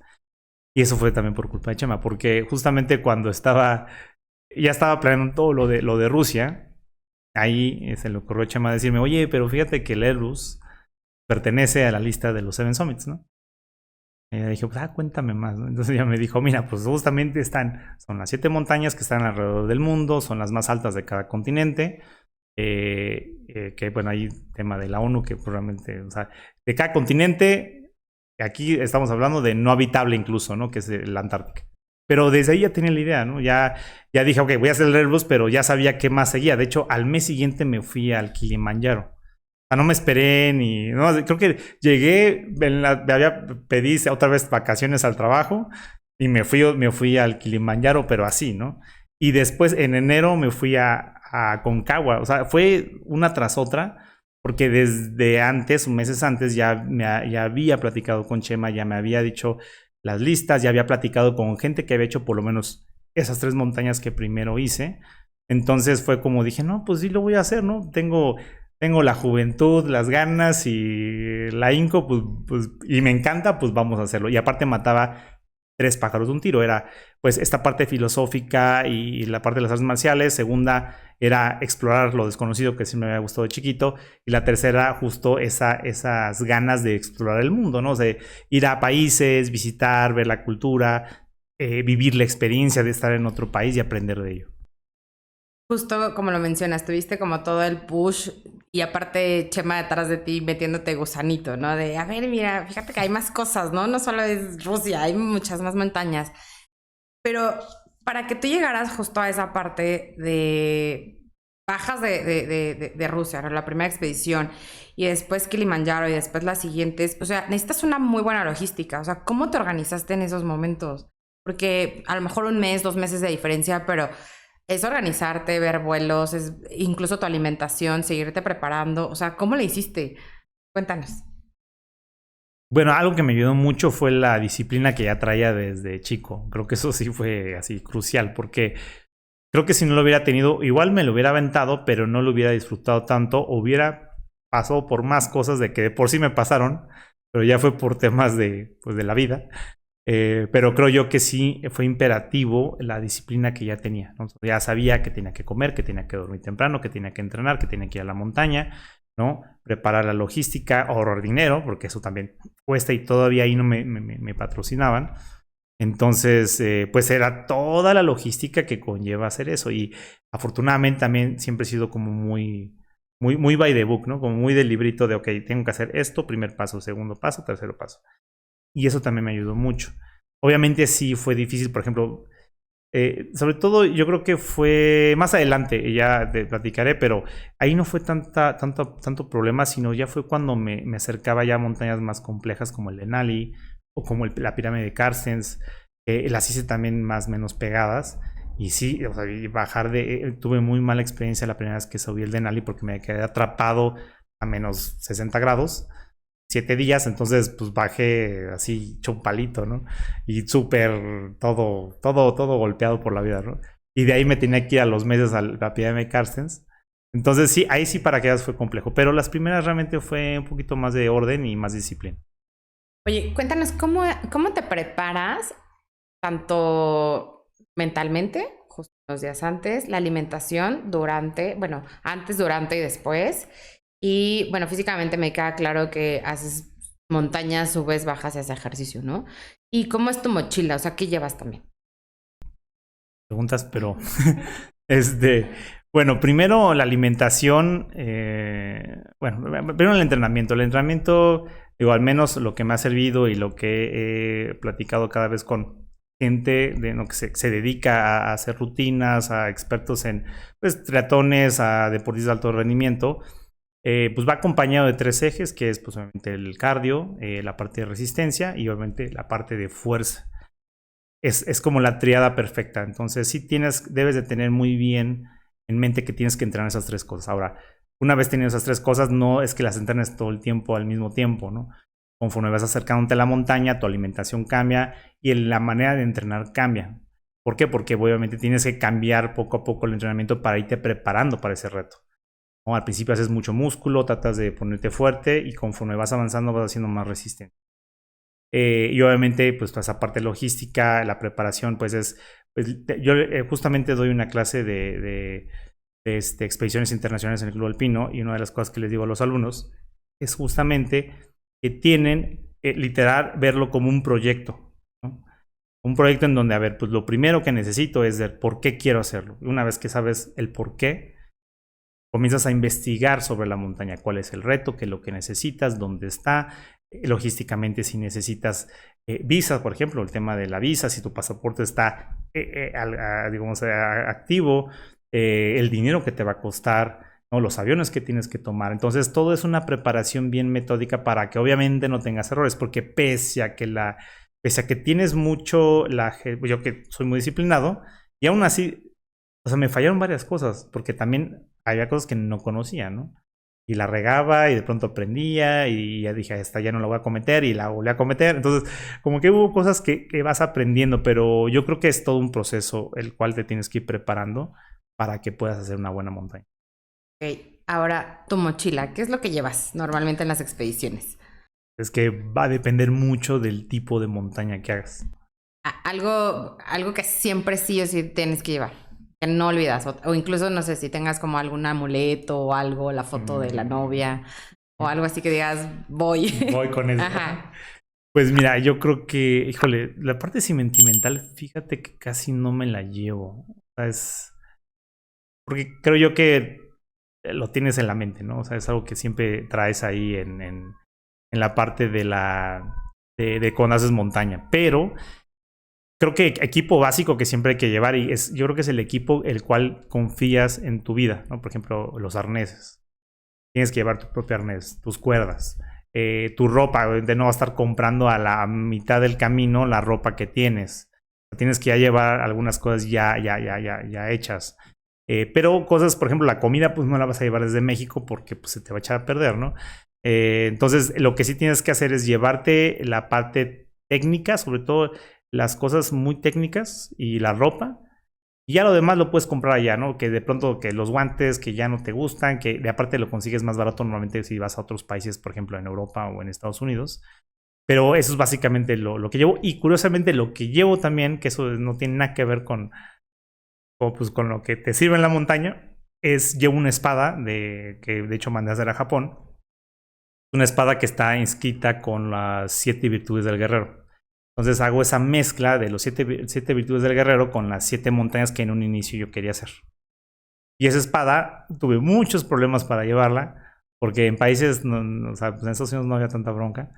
Y eso fue también por culpa de Chema, porque justamente cuando ya estaba planeando todo lo de Rusia, ahí se le ocurrió a Chema decirme, oye, pero fíjate que el Elbrus pertenece a la lista de los Seven Summits, ¿no? Y le dije, pues, cuéntame más, ¿no? Entonces ella me dijo, mira, pues justamente son las 7 montañas que están alrededor del mundo, son las más altas de cada continente, que bueno, hay tema de la ONU que probablemente, o sea, de cada continente, aquí estamos hablando de no habitable incluso, ¿no? Que es la Antártica. Pero desde ahí ya tenía la idea, ¿no? Ya dije, ok, voy a hacer el Airbus, pero ya sabía qué más seguía. De hecho, al mes siguiente me fui al Kilimanjaro. sea, no me esperé ni... No, creo que llegué, pedí otra vez vacaciones al trabajo y me fui al Kilimanjaro, pero así, ¿no? Y después en enero me fui a Concagua. O sea, fue una tras otra, porque desde antes, meses antes, ya había platicado con Chema, ya me había dicho las listas, ya había platicado con gente que había hecho por lo menos esas 3 montañas que primero hice. Entonces fue como dije, no, pues sí lo voy a hacer, ¿no? Tengo la juventud, las ganas y la inco, pues, y me encanta, pues vamos a hacerlo. Y aparte mataba 3 pájaros de un tiro. Era pues esta parte filosófica y la parte de las artes marciales. Segunda era explorar lo desconocido que sí me había gustado de chiquito. Y la tercera, justo esas ganas de explorar el mundo, ¿no? O sea, ir a países, visitar, ver la cultura, vivir la experiencia de estar en otro país y aprender de ello. Justo como lo mencionas, tuviste como todo el push y aparte Chema detrás de ti metiéndote gusanito, ¿no? De, a ver, mira, fíjate que hay más cosas, ¿no? No solo es Rusia, hay muchas más montañas. Pero para que tú llegaras justo a esa parte de bajas de Rusia, ¿no? La primera expedición y después Kilimanjaro y después las siguientes, o sea, necesitas una muy buena logística. O sea, ¿cómo te organizaste en esos momentos? Porque a lo mejor 1 mes, 2 meses de diferencia, pero es organizarte, ver vuelos, es incluso tu alimentación, seguirte preparando. O sea, ¿cómo le hiciste? Cuéntanos. Bueno, algo que me ayudó mucho fue la disciplina que ya traía desde chico. Creo que eso sí fue así crucial, porque creo que si no lo hubiera tenido, igual me lo hubiera aventado, pero no lo hubiera disfrutado tanto, hubiera pasado por más cosas de que de por sí me pasaron, pero ya fue por temas pues de la vida. Pero creo yo que sí fue imperativo la disciplina que ya tenía, ¿no? Ya sabía que tenía que comer, que tenía que dormir temprano, que tenía que entrenar, que tenía que ir a la montaña, ¿no? Preparar la logística, ahorrar dinero, porque eso también cuesta y todavía ahí no me patrocinaban. Entonces, pues era toda la logística que conlleva hacer eso. Y afortunadamente también siempre he sido como muy by the book, ¿no? Como muy del librito de, ok, tengo que hacer esto, primer paso, segundo paso, tercero paso. Y eso también me ayudó mucho. Obviamente sí fue difícil, por ejemplo, sobre todo yo creo que fue más adelante, ya te platicaré, pero ahí no fue tanto problema, sino ya fue cuando me acercaba ya a montañas más complejas como el Denali o como la pirámide de Carstens. Las hice también más o menos pegadas. Y sí, o sea, bajar tuve muy mala experiencia la primera vez que subí el Denali porque me quedé atrapado a menos 60 grados. 7 días, entonces pues bajé así hecho un palito, ¿no? Y súper todo golpeado por la vida, ¿no? Y de ahí me tenía que ir a los meses a la pirámide de Carstens. Entonces sí, ahí sí para que fue complejo, pero las primeras realmente fue un poquito más de orden y más disciplina. Oye, cuéntanos, ¿cómo te preparas tanto mentalmente, justo los días antes, la alimentación antes, durante y después? Y bueno, físicamente me queda claro que haces montañas, subes, bajas y haces ejercicio, ¿no? ¿Y cómo es tu mochila? O sea, ¿qué llevas también? Preguntas, pero bueno, primero la alimentación, primero el entrenamiento. El entrenamiento, digo, al menos lo que me ha servido y lo que he platicado cada vez con gente que se dedica a hacer rutinas, a expertos en pues, triatones, a deportistas de alto rendimiento. Pues va acompañado de 3 ejes, que es pues obviamente el cardio, la parte de resistencia y obviamente la parte de fuerza. Es como la triada perfecta. Entonces sí debes de tener muy bien en mente que tienes que entrenar esas 3 cosas. Ahora, una vez teniendo esas 3 cosas, no es que las entrenes todo el tiempo al mismo tiempo, ¿no? Conforme vas acercándote a la montaña, tu alimentación cambia y la manera de entrenar cambia. ¿Por qué? Porque obviamente tienes que cambiar poco a poco el entrenamiento para irte preparando para ese reto, ¿no? Al principio haces mucho músculo, tratas de ponerte fuerte y conforme vas avanzando vas haciendo más resistente. Y obviamente, pues toda esa parte logística, la preparación, pues yo justamente doy una clase de expediciones internacionales en el Club Alpino y una de las cosas que les digo a los alumnos es justamente que tienen literal verlo como un proyecto, ¿no? Un proyecto en donde, a ver, pues lo primero que necesito es ver por qué quiero hacerlo. Una vez que sabes el por qué, comienzas a investigar sobre la montaña, cuál es el reto, qué es lo que necesitas, dónde está, logísticamente si necesitas visas, por ejemplo, el tema de la visa, si tu pasaporte está, digamos, activo, el dinero que te va a costar, ¿no? Los aviones que tienes que tomar. Entonces, todo es una preparación bien metódica para que obviamente no tengas errores, porque pese a que tienes mucho, yo que soy muy disciplinado, y aún así, o sea, me fallaron varias cosas, porque también había cosas que no conocía, ¿no? Y la regaba y de pronto aprendía y ya dije, esta ya no la voy a cometer y la volví a cometer. Entonces, como que hubo cosas que vas aprendiendo, pero yo creo que es todo un proceso el cual te tienes que ir preparando para que puedas hacer una buena montaña. Ok, ahora tu mochila, ¿qué es lo que llevas normalmente en las expediciones? Es que va a depender mucho del tipo de montaña que hagas. Algo que siempre sí o sí tienes que llevar, que no olvidas, o incluso no sé si tengas como algún amuleto o algo, la foto de la novia o algo así que digas, voy. Voy con eso. Ajá. Pues mira, yo creo que, híjole, la parte sentimental, fíjate que casi no me la llevo. O sea, porque creo yo que lo tienes en la mente, ¿no? O sea, es algo que siempre traes ahí en la parte de cuando haces montaña. Pero creo que equipo básico que siempre hay que llevar, yo creo que es el equipo el cual confías en tu vida, ¿no? Por ejemplo, los arneses. Tienes que llevar tu propio arnés, tus cuerdas, tu ropa. Obviamente no vas a estar comprando a la mitad del camino la ropa que tienes. Tienes que ya llevar algunas cosas ya hechas. Pero cosas, por ejemplo, la comida, pues no la vas a llevar desde México porque pues, se te va a echar a perder, ¿no? Entonces, lo que sí tienes que hacer es llevarte la parte técnica, sobre todo las cosas muy técnicas y la ropa. Y ya lo demás lo puedes comprar allá, ¿no? Que de pronto que los guantes que ya no te gustan, que de aparte lo consigues más barato normalmente si vas a otros países, por ejemplo en Europa o en Estados Unidos. Pero eso es básicamente lo que llevo. Y curiosamente lo que llevo también, que eso no tiene nada que ver pues, con lo que te sirve en la montaña, llevo una espada que de hecho mandé a hacer a Japón. Una espada que está inscrita con las 7 virtudes del guerrero. Entonces hago esa mezcla de los 7 virtudes del guerrero con las 7 montañas que en un inicio yo quería hacer. Y esa espada, tuve muchos problemas para llevarla, porque en países, o sea, pues en Estados Unidos no había tanta bronca,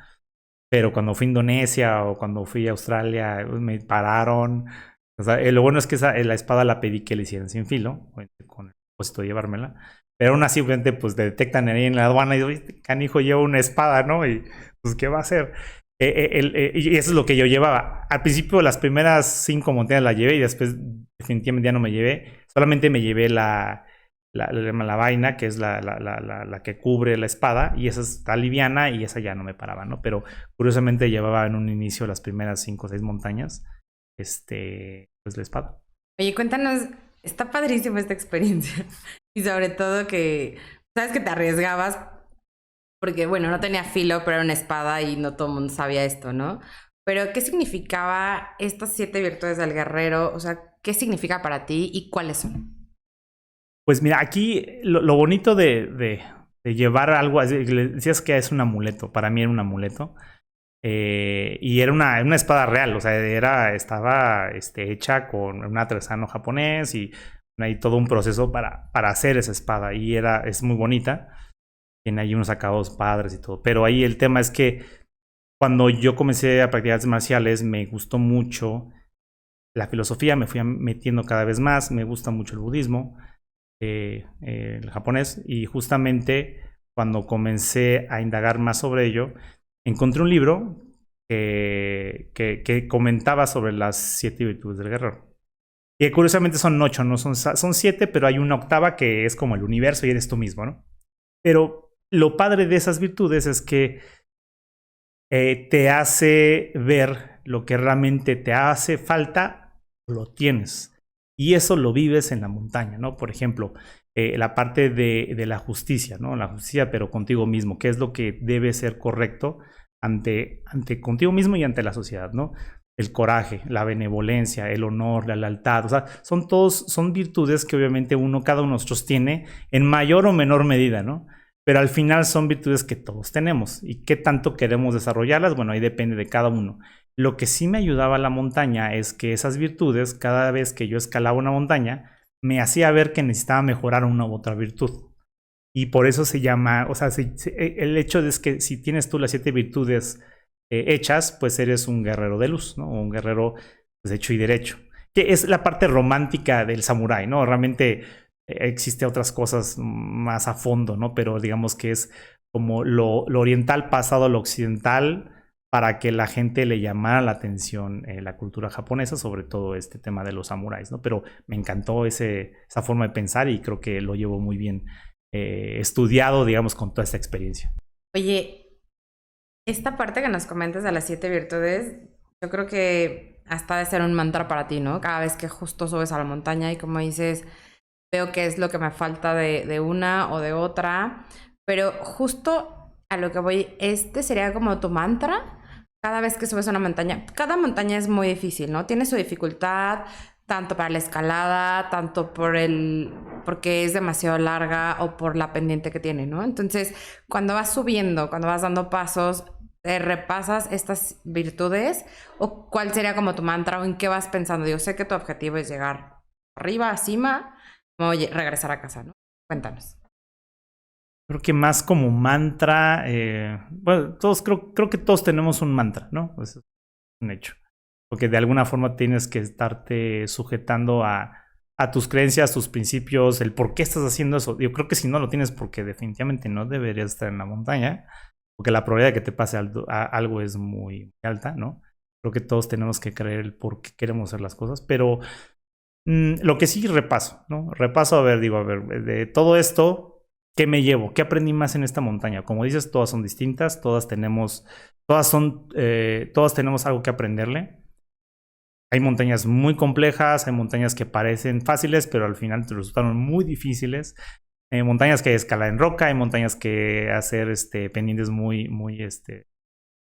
pero cuando fui a Indonesia o cuando fui a Australia, me pararon. O sea, lo bueno es que la espada la pedí que le hicieran sin filo, con el propósito de llevármela. Pero aún así, obviamente, pues te detectan ahí en la aduana y digo, canijo, lleva una espada, ¿no? Y pues, ¿qué va a hacer? Y eso es lo que yo llevaba. Al principio las primeras 5 montañas las llevé y después definitivamente ya no me llevé. Solamente me llevé la vaina, que es la que cubre la espada, y esa está liviana y esa ya no me paraba, ¿no? Pero curiosamente llevaba en un inicio las primeras 5 o 6 montañas, pues la espada. Oye, cuéntanos, está padrísima esta experiencia. Y sobre todo que, sabes que te arriesgabas porque, bueno, no tenía filo, pero era una espada y no todo el mundo sabía esto, ¿no? Pero, ¿qué significaba estas 7 virtudes del guerrero? O sea, ¿qué significa para ti y cuáles son? Pues mira, aquí lo bonito de llevar algo, le decías que es un amuleto, para mí era un amuleto. Y era una espada real, o sea, estaba hecha con un artesano japonés y hay todo un proceso para hacer esa espada. Y es muy bonita, tiene ahí unos acabados padres y todo. Pero ahí el tema es que cuando yo comencé a practicar artes marciales, me gustó mucho la filosofía, me fui metiendo cada vez más, me gusta mucho el budismo, el japonés, y justamente cuando comencé a indagar más sobre ello, encontré un libro que comentaba sobre las 7 virtudes del guerrero. Y curiosamente son 8, no son 7, pero hay una octava que es como el universo y eres tú mismo, ¿no? Pero lo padre de esas virtudes es que te hace ver lo que realmente te hace falta, lo tienes. Y eso lo vives en la montaña, ¿no? Por ejemplo, la parte de la justicia, ¿no? La justicia, pero contigo mismo, qué es lo que debe ser correcto ante contigo mismo y ante la sociedad, ¿no? El coraje, la benevolencia, el honor, la lealtad, o sea, son virtudes que obviamente cada uno de nosotros tiene en mayor o menor medida, ¿no? Pero al final son virtudes que todos tenemos. ¿Y qué tanto queremos desarrollarlas? Bueno, ahí depende de cada uno. Lo que sí me ayudaba a la montaña es que esas virtudes, cada vez que yo escalaba una montaña, me hacía ver que necesitaba mejorar una u otra virtud. Y por eso se llama, o sea, el hecho es que si tienes tú las 7 virtudes hechas, pues eres un guerrero de luz, ¿no? O un guerrero pues, hecho y derecho. Que es la parte romántica del samurái, ¿no? Realmente existe otras cosas más a fondo, ¿no? Pero digamos que es como lo oriental pasado a lo occidental para que la gente le llamara la atención la cultura japonesa, sobre todo este tema de los samuráis, ¿no? Pero me encantó esa forma de pensar y creo que lo llevo muy bien estudiado, digamos, con toda esta experiencia. Oye, esta parte que nos comentas de las 7 virtudes, yo creo que hasta de ser un mantra para ti, ¿no? Cada vez que justo subes a la montaña y como dices, veo qué es lo que me falta de una o de otra, pero justo a lo que voy, este sería como tu mantra cada vez que subes a una montaña. Cada montaña es muy difícil, ¿no? Tiene su dificultad, tanto para la escalada, tanto porque es demasiado larga o por la pendiente que tiene, ¿no? Entonces, cuando vas subiendo, cuando vas dando pasos, repasas estas virtudes o cuál sería como tu mantra o en qué vas pensando. Yo sé que tu objetivo es llegar arriba, a cima, o regresar a casa, ¿no? Cuéntanos. Creo que más como mantra, bueno, creo que todos tenemos un mantra, ¿no? Eso es un hecho. Porque de alguna forma tienes que estarte sujetando a tus creencias, tus principios, el por qué estás haciendo eso. Yo creo que si no lo tienes porque definitivamente no deberías estar en la montaña, porque la probabilidad de que te pase algo es muy alta, ¿no? Creo que todos tenemos que creer el por qué queremos hacer las cosas, pero lo que sí repaso, ¿no? Repaso, a ver, de todo esto, ¿qué me llevo? ¿Qué aprendí más en esta montaña? Como dices, todas son distintas, todas tenemos algo que aprenderle. Hay montañas muy complejas, hay montañas que parecen fáciles, pero al final te resultaron muy difíciles. Montañas que escalar en roca, hay montañas que hacer pendientes muy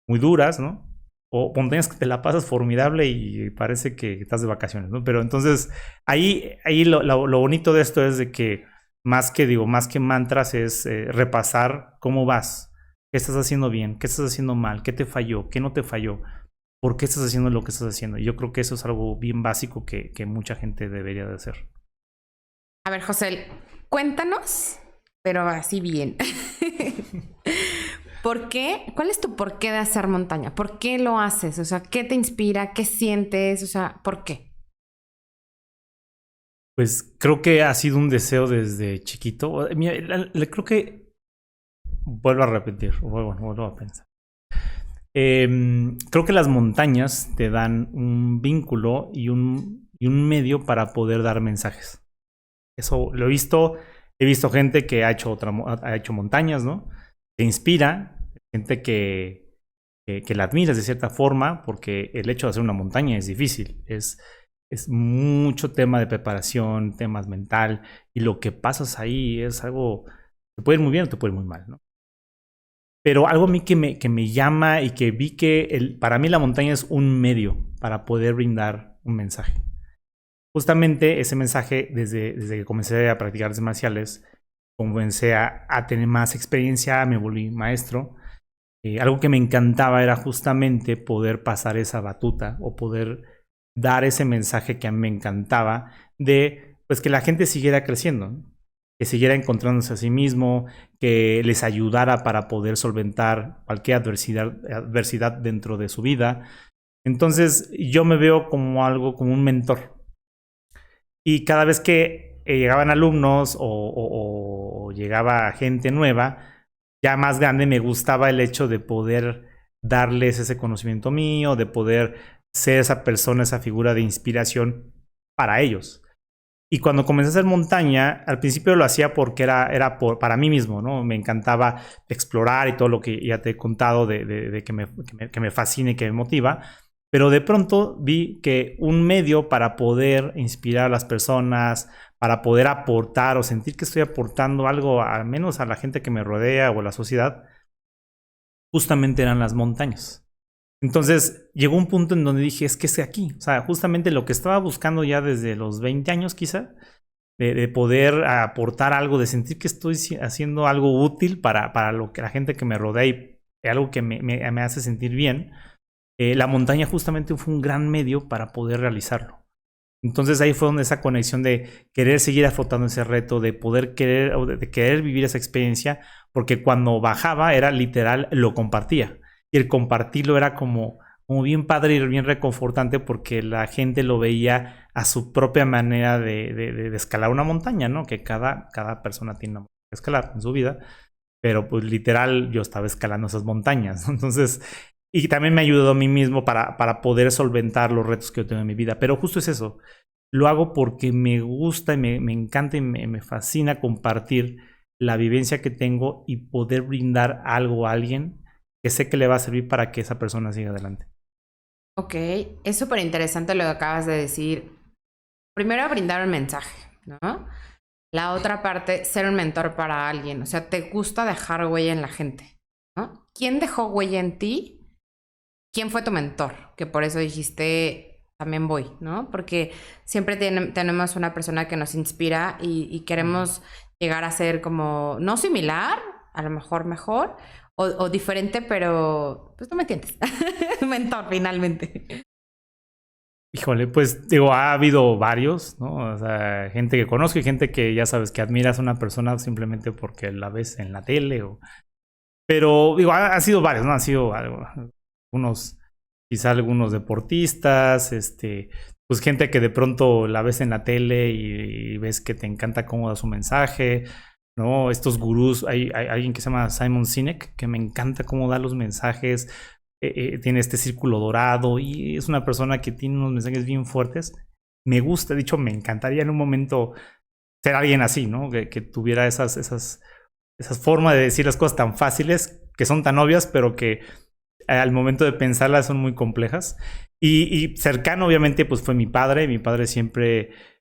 duras, ¿no? O montañas que te la pasas formidable y parece que estás de vacaciones, ¿no? Pero entonces, ahí lo bonito de esto es de que más que mantras es repasar cómo vas, qué estás haciendo bien, qué estás haciendo mal, qué te falló, qué no te falló, por qué estás haciendo lo que estás haciendo. Y yo creo que eso es algo bien básico que mucha gente debería de hacer. A ver, José, cuéntanos, pero así bien. ¿Por qué? ¿Cuál es tu porqué de hacer montaña? ¿Por qué lo haces? O sea, ¿qué te inspira? ¿Qué sientes? O sea, ¿por qué? Pues creo que ha sido un deseo desde chiquito. Mira, creo que vuelvo a repetir, vuelvo a pensar. Creo que las montañas te dan un vínculo y un medio para poder dar mensajes. Eso lo he visto. He visto gente que ha hecho montañas, ¿no? Te inspira, gente que la admiras de cierta forma, porque el hecho de hacer una montaña es difícil. Es mucho tema de preparación, temas mental, y lo que pasas ahí es algo, te puede ir muy bien o te puede ir muy mal, ¿no? Pero algo a mí que me llama y que vi que para mí la montaña es un medio para poder brindar un mensaje. Justamente ese mensaje, desde que comencé a practicar artes marciales, comencé a tener más experiencia, me volví maestro. Algo que me encantaba era justamente poder pasar esa batuta o poder dar ese mensaje que a mí me encantaba de pues que la gente siguiera creciendo, ¿no? Que siguiera encontrándose a sí mismo, que les ayudara para poder solventar cualquier adversidad dentro de su vida. Entonces yo me veo como un mentor. Y cada vez que llegaban alumnos o llegaba gente nueva, ya más grande, me gustaba el hecho de poder darles ese conocimiento mío, de poder ser esa persona, esa figura de inspiración para ellos. Y cuando comencé a hacer montaña, al principio lo hacía porque era para mí mismo, ¿no? Me encantaba explorar y todo lo que ya te he contado de que me fascina y que me motiva. Pero de pronto vi que un medio para poder inspirar a las personas, para poder aportar o sentir que estoy aportando algo, al menos a la gente que me rodea o a la sociedad, justamente eran las montañas. Entonces llegó un punto en donde dije, es que es aquí. O sea, justamente lo que estaba buscando ya desde los 20 años quizá, de poder aportar algo, de sentir que estoy haciendo algo útil para lo que la gente que me rodea y algo que me hace sentir bien. La montaña justamente fue un gran medio para poder realizarlo. Entonces ahí fue donde esa conexión de querer seguir afrontando ese reto, de poder querer vivir esa experiencia, porque cuando bajaba era literal, lo compartía. Y el compartirlo era como bien padre y bien reconfortante porque la gente lo veía a su propia manera de escalar una montaña, ¿no? Que cada persona tiene una montaña que escalar en su vida, pero pues literal yo estaba escalando esas montañas, ¿no? Entonces, y también me ayudó a mí mismo para poder solventar los retos que yo tengo en mi vida, pero justo es eso, lo hago porque me gusta y me encanta y me fascina compartir la vivencia que tengo y poder brindar algo a alguien que sé que le va a servir para que esa persona siga adelante. Ok, es súper interesante lo que acabas de decir. Primero, brindar un mensaje, ¿no? La otra parte, ser un mentor para alguien. O sea, te gusta dejar huella en la gente, ¿no? ¿Quién dejó huella en ti? ¿Quién fue tu mentor? Que por eso dijiste, también voy, ¿no? Porque siempre tenemos una persona que nos inspira y queremos llegar a ser como, no similar, a lo mejor mejor, o diferente, pero pues tú me entiendes. Mentor, finalmente. Híjole, pues digo, ha habido varios, ¿no? O sea, gente que conozco y gente que ya sabes que admiras a una persona simplemente porque la ves en la tele o... Pero digo, ha sido varios, ¿no? Han sido algunos, quizá algunos deportistas, pues gente que de pronto la ves en la tele y ves que te encanta cómo da su mensaje, ¿no? Estos gurús, hay alguien que se llama Simon Sinek, que me encanta cómo da los mensajes, tiene este círculo dorado y es una persona que tiene unos mensajes bien fuertes. Me gusta, de hecho, me encantaría en un momento ser alguien así, ¿no? Que tuviera esas formas de decir las cosas tan fáciles, que son tan obvias, pero que al momento de pensarlas son muy complejas. Y cercano, obviamente, pues fue mi padre. Mi padre siempre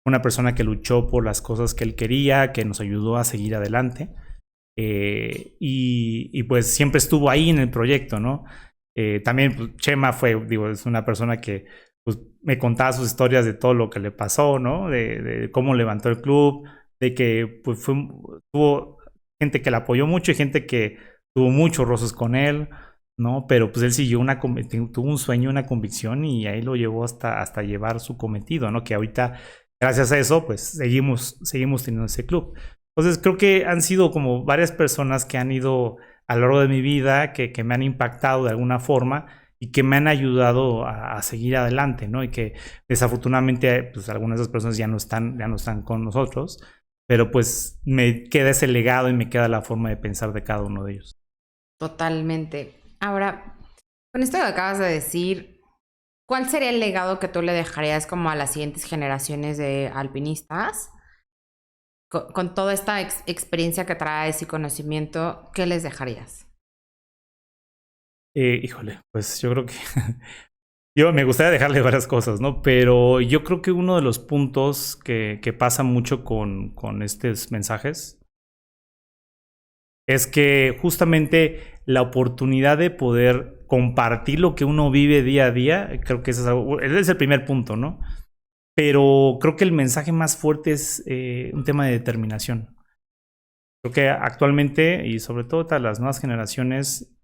fue una persona que luchó por las cosas que él quería, que nos ayudó a seguir adelante. Y pues siempre estuvo ahí en el proyecto, ¿no? También pues, Chema es una persona que pues, me contaba sus historias de todo lo que le pasó, ¿no? De cómo levantó el club, de que pues, tuvo gente que le apoyó mucho y gente que tuvo muchos roces con él, ¿no? Pero pues él siguió tuvo un sueño, una convicción y ahí lo llevó hasta llevar su cometido, ¿no? Que ahorita, gracias a eso, pues seguimos teniendo ese club. Entonces creo que han sido como varias personas que han ido a lo largo de mi vida, que me han impactado de alguna forma y que me han ayudado a seguir adelante, ¿no? Y que desafortunadamente, pues algunas de esas personas ya no están con nosotros, pero pues me queda ese legado y me queda la forma de pensar de cada uno de ellos. Totalmente. Ahora, con esto que acabas de decir, ¿cuál sería el legado que tú le dejarías como a las siguientes generaciones de alpinistas? Con toda esta experiencia que traes y conocimiento, ¿qué les dejarías? Híjole, pues yo creo que yo me gustaría dejarle varias cosas, ¿no? Pero yo creo que uno de los puntos que pasa mucho con estos mensajes es que justamente la oportunidad de poder compartir lo que uno vive día a día, creo que ese es el primer punto, ¿no? Pero creo que el mensaje más fuerte es un tema de determinación. Creo que actualmente, y sobre todo las nuevas generaciones,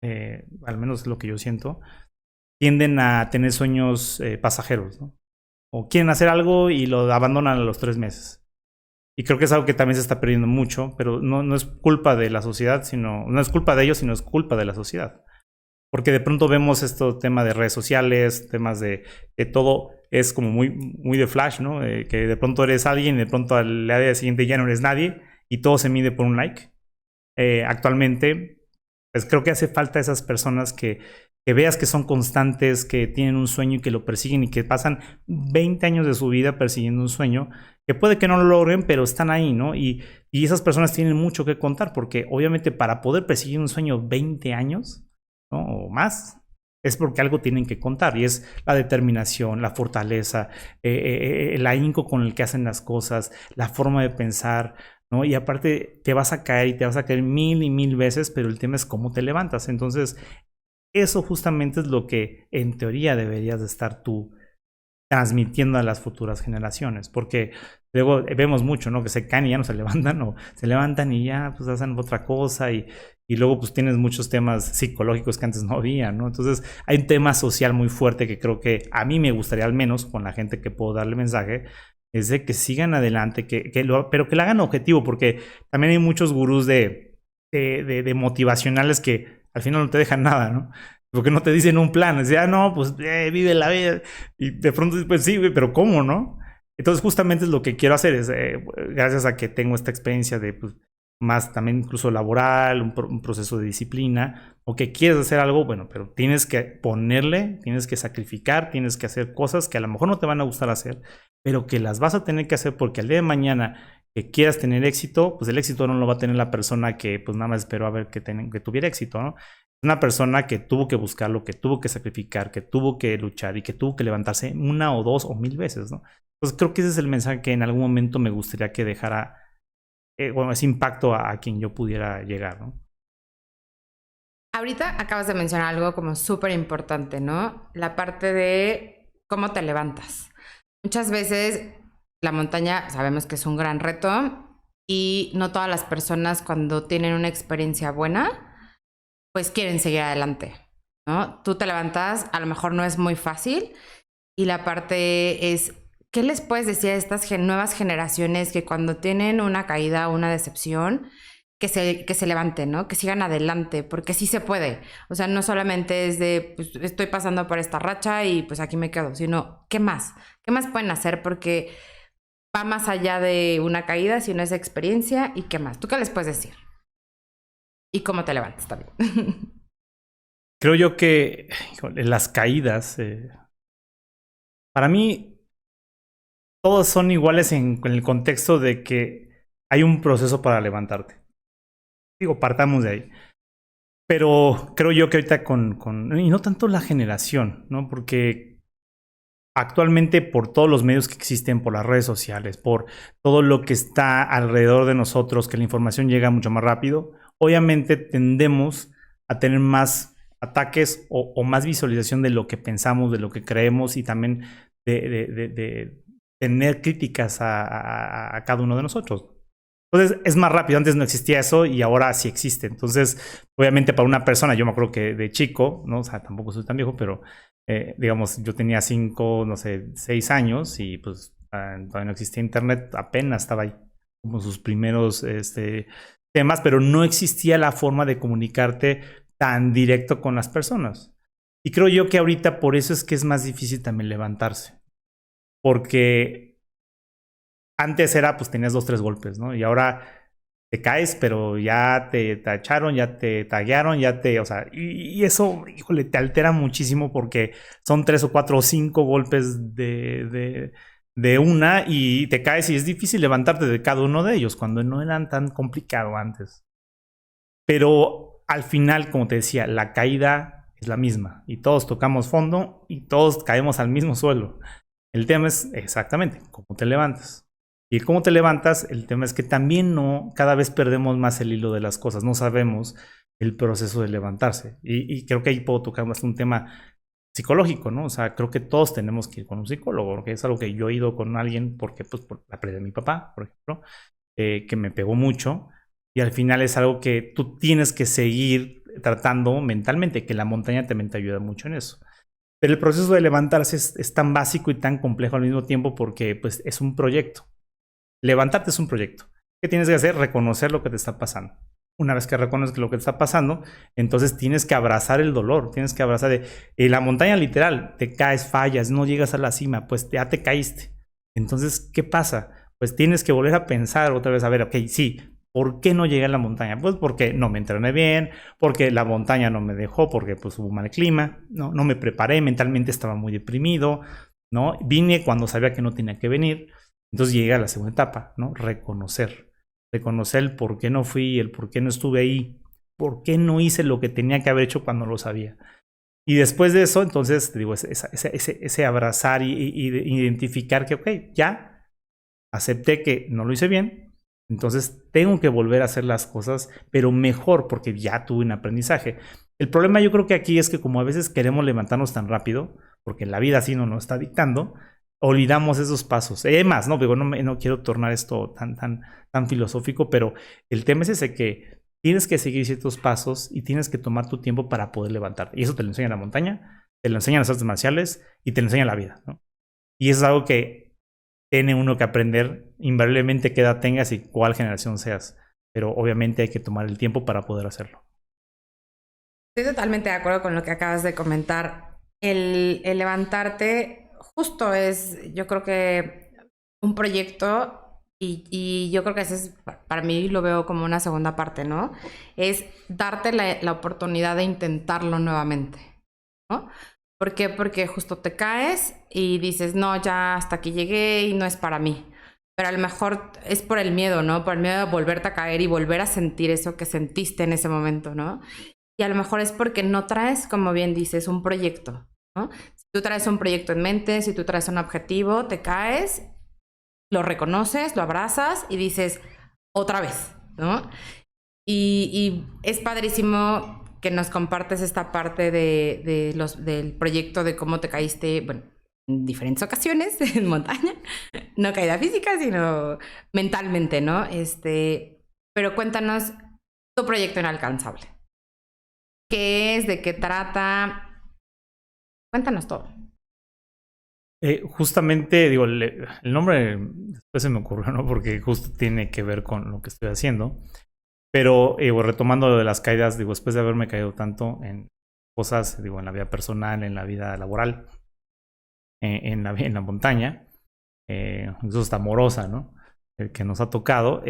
al menos es lo que yo siento, tienden a tener sueños pasajeros, ¿no? O quieren hacer algo y lo abandonan a los 3 meses. Y creo que es algo que también se está perdiendo mucho, pero no es culpa de la sociedad, no es culpa de ellos, sino es culpa de la sociedad. Porque de pronto vemos este tema de redes sociales, temas de que todo es como muy de flash, ¿no? Que de pronto eres alguien y de pronto al día siguiente ya no eres nadie y todo se mide por un like. Actualmente, pues creo que hace falta esas personas que veas que son constantes, que tienen un sueño y que lo persiguen y que pasan 20 años de su vida persiguiendo un sueño, que puede que no lo logren, pero están ahí, ¿no? Y esas personas tienen mucho que contar, porque obviamente para poder perseguir un sueño 20 años, ¿no? O más, es porque algo tienen que contar, y es la determinación, la fortaleza, el ahínco con el que hacen las cosas, la forma de pensar, ¿no? Y aparte te vas a caer y te vas a caer 1000 y 1000 veces, pero el tema es cómo te levantas. Entonces, eso justamente es lo que en teoría deberías de estar tú transmitiendo a las futuras generaciones, porque luego vemos mucho, ¿no? Que se caen y ya no se levantan, o se levantan y ya pues hacen otra cosa, y luego pues tienes muchos temas psicológicos que antes no había, ¿no? Entonces hay un tema social muy fuerte que creo que a mí me gustaría, al menos con la gente que puedo darle mensaje, es de que sigan adelante, pero que lo hagan objetivo, porque también hay muchos gurús de motivacionales que al final no te dejan nada, ¿no? Porque no te dicen un plan. Decía, no, pues vive la vida. Y de pronto, pues sí, güey, pero ¿cómo, no? Entonces, justamente es lo que quiero hacer. Es, gracias a que tengo esta experiencia de pues, más también incluso laboral, un proceso de disciplina, o que quieres hacer algo, bueno, pero tienes que ponerle, tienes que sacrificar, tienes que hacer cosas que a lo mejor no te van a gustar hacer, pero que las vas a tener que hacer porque al día de mañana que quieras tener éxito, pues el éxito no lo va a tener la persona que pues nada más esperó a ver que tuviera éxito, ¿no? Una persona que tuvo que buscarlo, que tuvo que sacrificar, que tuvo que luchar y que tuvo que levantarse una o dos o mil veces, ¿no? Entonces creo que ese es el mensaje que en algún momento me gustaría que dejara, bueno, ese impacto a quien yo pudiera llegar, ¿no? Ahorita acabas de mencionar algo como súper importante, ¿no? La parte de cómo te levantas. Muchas veces la montaña sabemos que es un gran reto y no todas las personas cuando tienen una experiencia buena, pues quieren seguir adelante, ¿no? Tú te levantas, a lo mejor no es muy fácil y la parte es, ¿qué les puedes decir a estas nuevas generaciones que cuando tienen una caída o una decepción, que se levanten, ¿no? Que sigan adelante, porque sí se puede. O sea, no solamente es de, pues estoy pasando por esta racha y pues aquí me quedo, sino, ¿qué más? ¿Qué más pueden hacer? Porque va más allá de una caída, sino esa experiencia y qué más. ¿Tú qué les puedes decir? Y cómo te levantas también. Creo yo que híjole, las caídas, para mí, todas son iguales en el contexto de que hay un proceso para levantarte. Digo, partamos de ahí. Pero creo yo que ahorita y no tanto la generación, ¿no? Porque actualmente por todos los medios que existen, por las redes sociales, por todo lo que está alrededor de nosotros, que la información llega mucho más rápido, obviamente tendemos a tener más ataques o más visualización de lo que pensamos, de lo que creemos y también de tener críticas a cada uno de nosotros. Entonces es más rápido, antes no existía eso y ahora sí existe. Entonces, obviamente para una persona, yo me acuerdo que de chico, ¿no? O sea, tampoco soy tan viejo, pero digamos, yo tenía 5, no sé, 6 años y pues todavía no existía internet, apenas estaba ahí como sus primeros temas, pero no existía la forma de comunicarte tan directo con las personas. Y creo yo que ahorita por eso es que es más difícil también levantarse. Porque antes era, pues tenías 2, 3 golpes, ¿no? Y ahora te caes, pero ya te tacharon, ya te taguearon, o sea, y eso, híjole, te altera muchísimo porque son 3 o 4 o 5 golpes de una y te caes y es difícil levantarte de cada uno de ellos cuando no eran tan complicado antes. Pero al final, como te decía, la caída es la misma y todos tocamos fondo y todos caemos al mismo suelo. El tema es exactamente cómo te levantas. Y cómo te levantas, el tema es que también cada vez perdemos más el hilo de las cosas, no sabemos el proceso de levantarse. Y creo que ahí puedo tocar más un tema psicológico, ¿no? O sea, creo que todos tenemos que ir con un psicólogo, porque es algo que yo he ido con alguien, porque pues por la pérdida de mi papá, por ejemplo, que me pegó mucho, y al final es algo que tú tienes que seguir tratando mentalmente, que la montaña también te ayuda mucho en eso. Pero el proceso de levantarse es tan básico y tan complejo al mismo tiempo porque pues, es un proyecto. Levantarte es un proyecto. ¿Qué tienes que hacer? Reconocer lo que te está pasando. Una vez que reconoces lo que te está pasando, entonces tienes que abrazar el dolor, tienes que abrazar la montaña literal, te caes, fallas, no llegas a la cima, pues ya te caíste. Entonces, ¿qué pasa? Pues tienes que volver a pensar otra vez, a ver, ok, sí, ¿por qué no llegué a la montaña? Pues porque no me entrené bien, porque la montaña no me dejó, porque pues hubo mal clima, no me preparé, mentalmente estaba muy deprimido, ¿no? Vine cuando sabía que no tenía que venir. Entonces llega a la segunda etapa, ¿no? Reconocer el por qué no fui, el por qué no estuve ahí, por qué no hice lo que tenía que haber hecho cuando lo sabía. Y después de eso, entonces, te digo, ese abrazar y identificar que, ok, ya acepté que no lo hice bien, entonces tengo que volver a hacer las cosas, pero mejor, porque ya tuve un aprendizaje. El problema yo creo que aquí es que como a veces queremos levantarnos tan rápido, porque la vida así no nos está dictando, olvidamos esos pasos. Más, no digo, no quiero tornar esto tan filosófico, pero el tema es ese que tienes que seguir ciertos pasos y tienes que tomar tu tiempo para poder levantarte. Y eso te lo enseña la montaña, te lo enseñan las artes marciales y te lo enseña la vida, ¿no? Y eso es algo que tiene uno que aprender invariablemente qué edad tengas y cuál generación seas. Pero obviamente hay que tomar el tiempo para poder hacerlo. Estoy totalmente de acuerdo con lo que acabas de comentar. El levantarte justo es, yo creo que un proyecto y yo creo que ese es, para mí lo veo como una segunda parte, ¿no? Es darte la oportunidad de intentarlo nuevamente, ¿no? ¿Por qué? Porque justo te caes y dices, no, ya hasta aquí llegué y no es para mí. Pero a lo mejor es por el miedo, ¿no? Por el miedo de volverte a caer y volver a sentir eso que sentiste en ese momento, ¿no? Y a lo mejor es porque no traes, como bien dices, un proyecto, ¿no? Si tú traes un proyecto en mente, si tú traes un objetivo, te caes, lo reconoces, lo abrazas y dices, otra vez, ¿no? Y es padrísimo que nos compartes esta parte del proyecto de cómo te caíste, bueno, en diferentes ocasiones en montaña, no caída física, sino mentalmente, ¿no? Pero cuéntanos tu proyecto inalcanzable. ¿Qué es? ¿De qué trata? Cuéntanos todo. Justamente, digo, el nombre después se me ocurrió, ¿no? Porque justo tiene que ver con lo que estoy haciendo. Pero retomando lo de las caídas, digo, después de haberme caído tanto en cosas, digo, en la vida personal, en la vida laboral, en la montaña, incluso hasta amorosa, ¿no? Que nos ha tocado,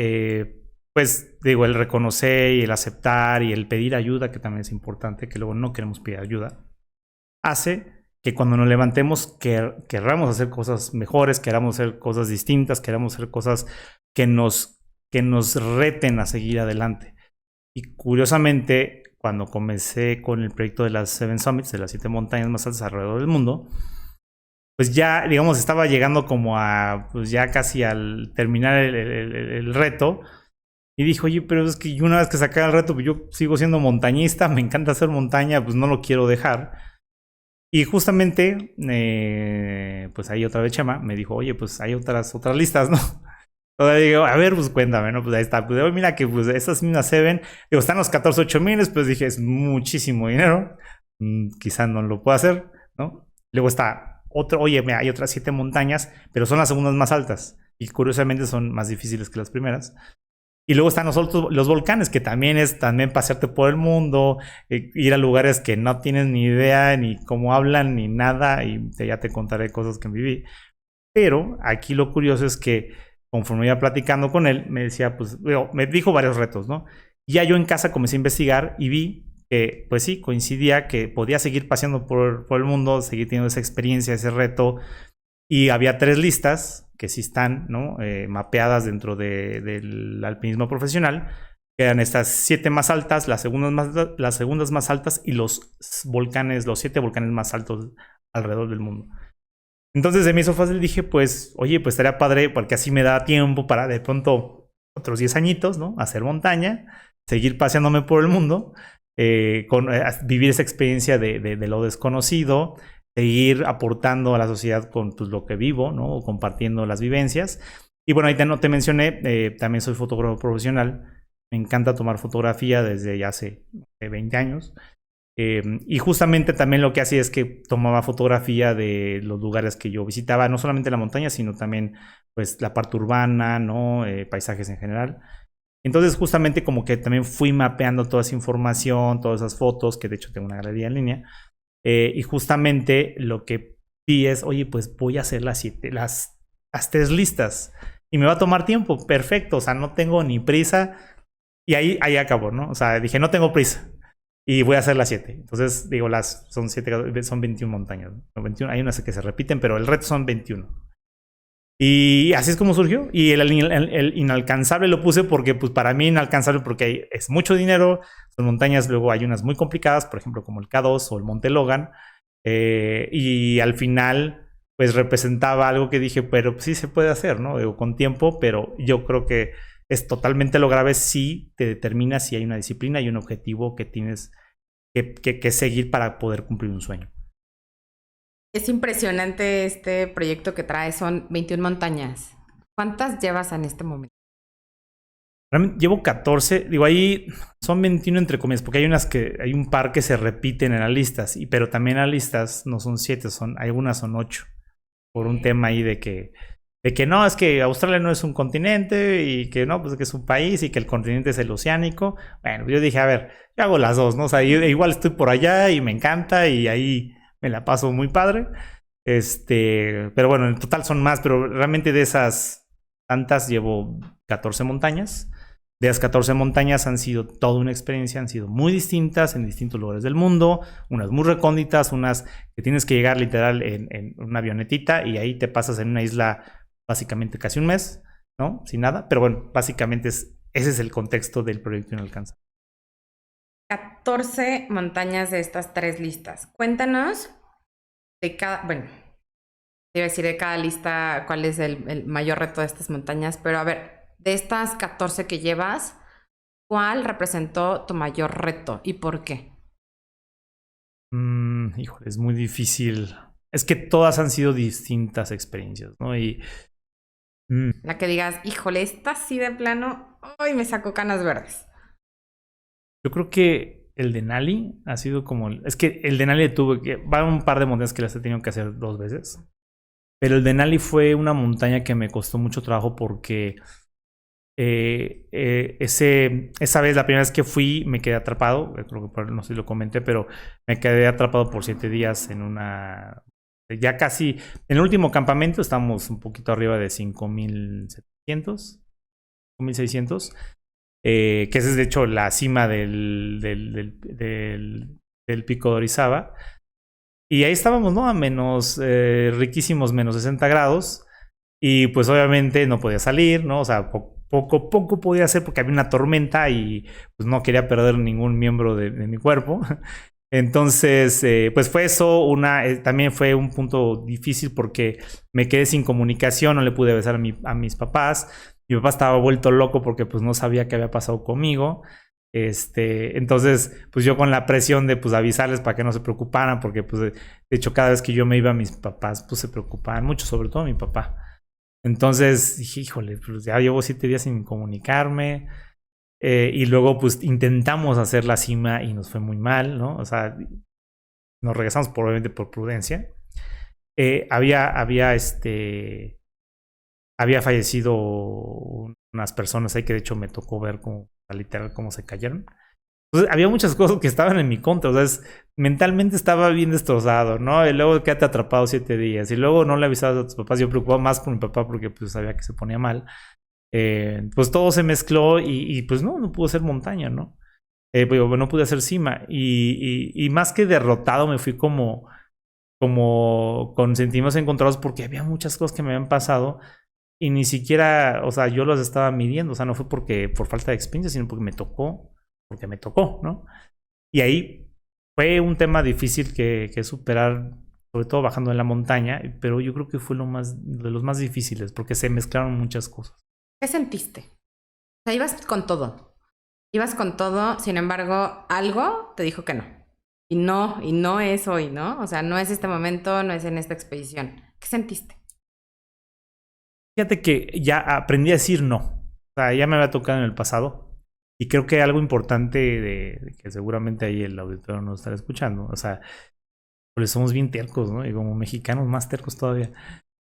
pues digo, el reconocer y el aceptar y el pedir ayuda, que también es importante, que luego no queremos pedir ayuda, hace que cuando nos levantemos querramos hacer cosas mejores, queramos hacer cosas distintas, queramos hacer cosas que nos reten a seguir adelante. Y curiosamente, cuando comencé con el proyecto de las Seven Summits, de las 7 montañas más altas alrededor del mundo, pues ya, digamos, estaba llegando como a, pues ya casi al terminar el reto. Y dijo, oye, pero es que una vez que saqué el reto, pues yo sigo siendo montañista, me encanta hacer montaña, pues no lo quiero dejar. Y justamente, pues ahí otra vez Chema me dijo, oye, pues hay otras listas, ¿no? Entonces digo, a ver, pues cuéntame, ¿no? Pues ahí está. Pues mira que pues esas mismas Seven, digo, están los 14,800, pues dije, es muchísimo dinero. Quizá no lo puedo hacer, ¿no? Luego está otro, oye, mira, hay otras 7 montañas, pero son las segundas más altas. Y curiosamente son más difíciles que las primeras. Y luego están los volcanes, que también es pasearte por el mundo, ir a lugares que no tienes ni idea, ni cómo hablan, ni nada, y ya te contaré cosas que viví. Pero aquí lo curioso es que conforme iba platicando con él, me decía, pues, me dijo varios retos, ¿no? Y ya yo en casa comencé a investigar y vi que, pues sí, coincidía que podía seguir paseando por el mundo, seguir teniendo esa experiencia, ese reto. Y había 3 listas que sí están, ¿no? Mapeadas dentro del alpinismo profesional, que eran estas 7 más altas, las segundas más altas y los 7 volcanes más altos alrededor del mundo. Entonces se me hizo fácil, dije, pues, oye, pues estaría padre, porque así me da tiempo para de pronto otros 10 añitos, ¿no? Hacer montaña, seguir paseándome por el mundo, vivir esa experiencia de lo desconocido, seguir aportando a la sociedad con pues, lo que vivo, ¿no? O compartiendo las vivencias. Y bueno, ahí no te mencioné, también soy fotógrafo profesional. Me encanta tomar fotografía desde ya hace 20 años. Y justamente también lo que hacía es que tomaba fotografía de los lugares que yo visitaba, no solamente la montaña, sino también pues la parte urbana, ¿no? Paisajes en general. Entonces justamente como que también fui mapeando toda esa información, todas esas fotos, que de hecho tengo una galería en línea. Y justamente lo que vi es, oye, pues voy a hacer las 3 listas. Y me va a tomar tiempo, perfecto, o sea, no tengo ni prisa. Y ahí acabó, ¿no? O sea, dije, no tengo prisa. Y voy a hacer las 7. Entonces, digo, son 21 montañas, ¿no? 21, hay unas que se repiten, pero el reto son 21. Y así es como surgió. Y el inalcanzable lo puse porque, pues para mí inalcanzable porque es mucho dinero. Son montañas, luego hay unas muy complicadas, por ejemplo, como el K2 o el Monte Logan. Y al final, pues representaba algo que dije, pero pues, sí se puede hacer, ¿no? Digo, con tiempo, pero yo creo que es totalmente lograble si te determinas si hay una disciplina y un objetivo que tienes que seguir para poder cumplir un sueño. Es impresionante este proyecto que trae, son 21 montañas. ¿Cuántas llevas en este momento? Realmente llevo 14, digo, ahí son 21 entre comillas, porque hay un par que se repiten en las listas, pero también las listas no son 7, algunas son 8, por un tema ahí de que de que no, es que Australia no es un continente y que no, pues que es un país y que el continente es el oceánico. Bueno, yo dije, a ver, yo hago las dos, ¿no? O sea, yo igual estoy por allá y me encanta y ahí me la paso muy padre. Pero bueno, en total son más, pero realmente de esas tantas llevo 14 montañas. De las 14 montañas han sido toda una experiencia, han sido muy distintas en distintos lugares del mundo, unas muy recónditas, unas que tienes que llegar literal en una avionetita y ahí te pasas en una isla básicamente casi un mes, ¿no? Sin nada, pero bueno, básicamente ese es el contexto del proyecto Inalcanzable. 14 montañas de estas 3 listas. Cuéntanos de cada, bueno, te iba a decir de cada lista cuál es el mayor reto de estas montañas, pero a ver, de estas 14 que llevas, ¿cuál representó tu mayor reto y por qué? Híjole, es muy difícil. Es que todas han sido distintas experiencias, ¿no? La que digas, híjole, esta sí de plano, ¡ay! Me sacó canas verdes. Yo creo que el Denali ha sido como... Es que el Denali tuve que... Va un par de montañas que las he tenido que hacer 2 veces. Pero el Denali fue una montaña que me costó mucho trabajo porque... esa vez, la primera vez que fui, me quedé atrapado. Creo que no sé si lo comenté, pero me quedé atrapado por 7 días en una... Ya casi... En el último campamento estamos un poquito arriba de 5,700, 5,600. Que esa es de hecho la cima del pico de Orizaba. Y ahí estábamos, ¿no? A menos riquísimos, menos 60 grados. Y pues obviamente no podía salir, ¿no? O sea, poco podía hacer porque había una tormenta y pues no quería perder ningún miembro de mi cuerpo. Entonces, pues fue eso. También fue un punto difícil porque me quedé sin comunicación, no le pude besar a mis papás. Mi papá estaba vuelto loco porque pues no sabía qué había pasado conmigo. Entonces, pues yo con la presión de pues avisarles para que no se preocuparan, porque pues de hecho cada vez que yo me iba, mis papás pues se preocupaban mucho, sobre todo mi papá. Entonces dije, híjole, pues ya llevo 7 días sin comunicarme. Y luego pues intentamos hacer la cima y nos fue muy mal, ¿no? O sea, nos regresamos probablemente por prudencia. Había fallecido unas personas ahí que de hecho me tocó ver como literal cómo se cayeron. Entonces, había muchas cosas que estaban en mi contra. O sea, mentalmente estaba bien destrozado, ¿no? Y luego quédate atrapado 7 días. Y luego no le avisabas a tus papás. Yo preocupaba más por mi papá porque pues sabía que se ponía mal. Pues todo se mezcló y pues no pude hacer montaña, ¿no? No pude hacer cima. Y más que derrotado me fui como con sentimientos encontrados porque había muchas cosas que me habían pasado y ni siquiera, o sea, yo los estaba midiendo. O sea, no fue por falta de experiencia, sino porque me tocó, ¿no? Y ahí fue un tema difícil que superar, sobre todo bajando en la montaña, pero yo creo que fue de los más difíciles, porque se mezclaron muchas cosas. ¿Qué sentiste? O sea, ibas con todo, sin embargo, algo te dijo que no. Y no es hoy, ¿no? O sea, no es este momento, no es en esta expedición. ¿Qué sentiste? Fíjate que ya aprendí a decir no. O sea, ya me había tocado en el pasado. Y creo que algo importante de que seguramente ahí el auditorio nos estará escuchando. O sea, pues somos bien tercos, ¿no? Y como mexicanos más tercos todavía.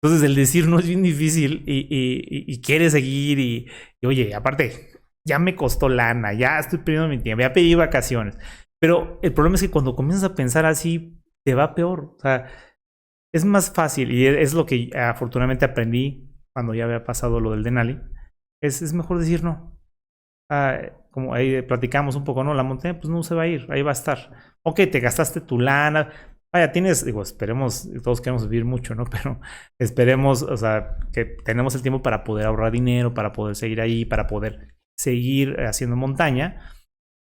Entonces el decir no es bien difícil y quieres seguir y oye, aparte, ya me costó lana, ya estoy perdiendo mi tiempo, ya pedí vacaciones. Pero el problema es que cuando comienzas a pensar así, te va peor. O sea, es más fácil y es lo que afortunadamente aprendí cuando ya había pasado lo del Denali. Es mejor decir no. Como ahí platicamos un poco, ¿no? La montaña pues no se va a ir, ahí va a estar. Ok, te gastaste tu lana. Vaya, esperemos, todos queremos vivir mucho, ¿no? Pero esperemos, o sea, que tenemos el tiempo para poder ahorrar dinero, para poder seguir ahí, para poder seguir haciendo montaña.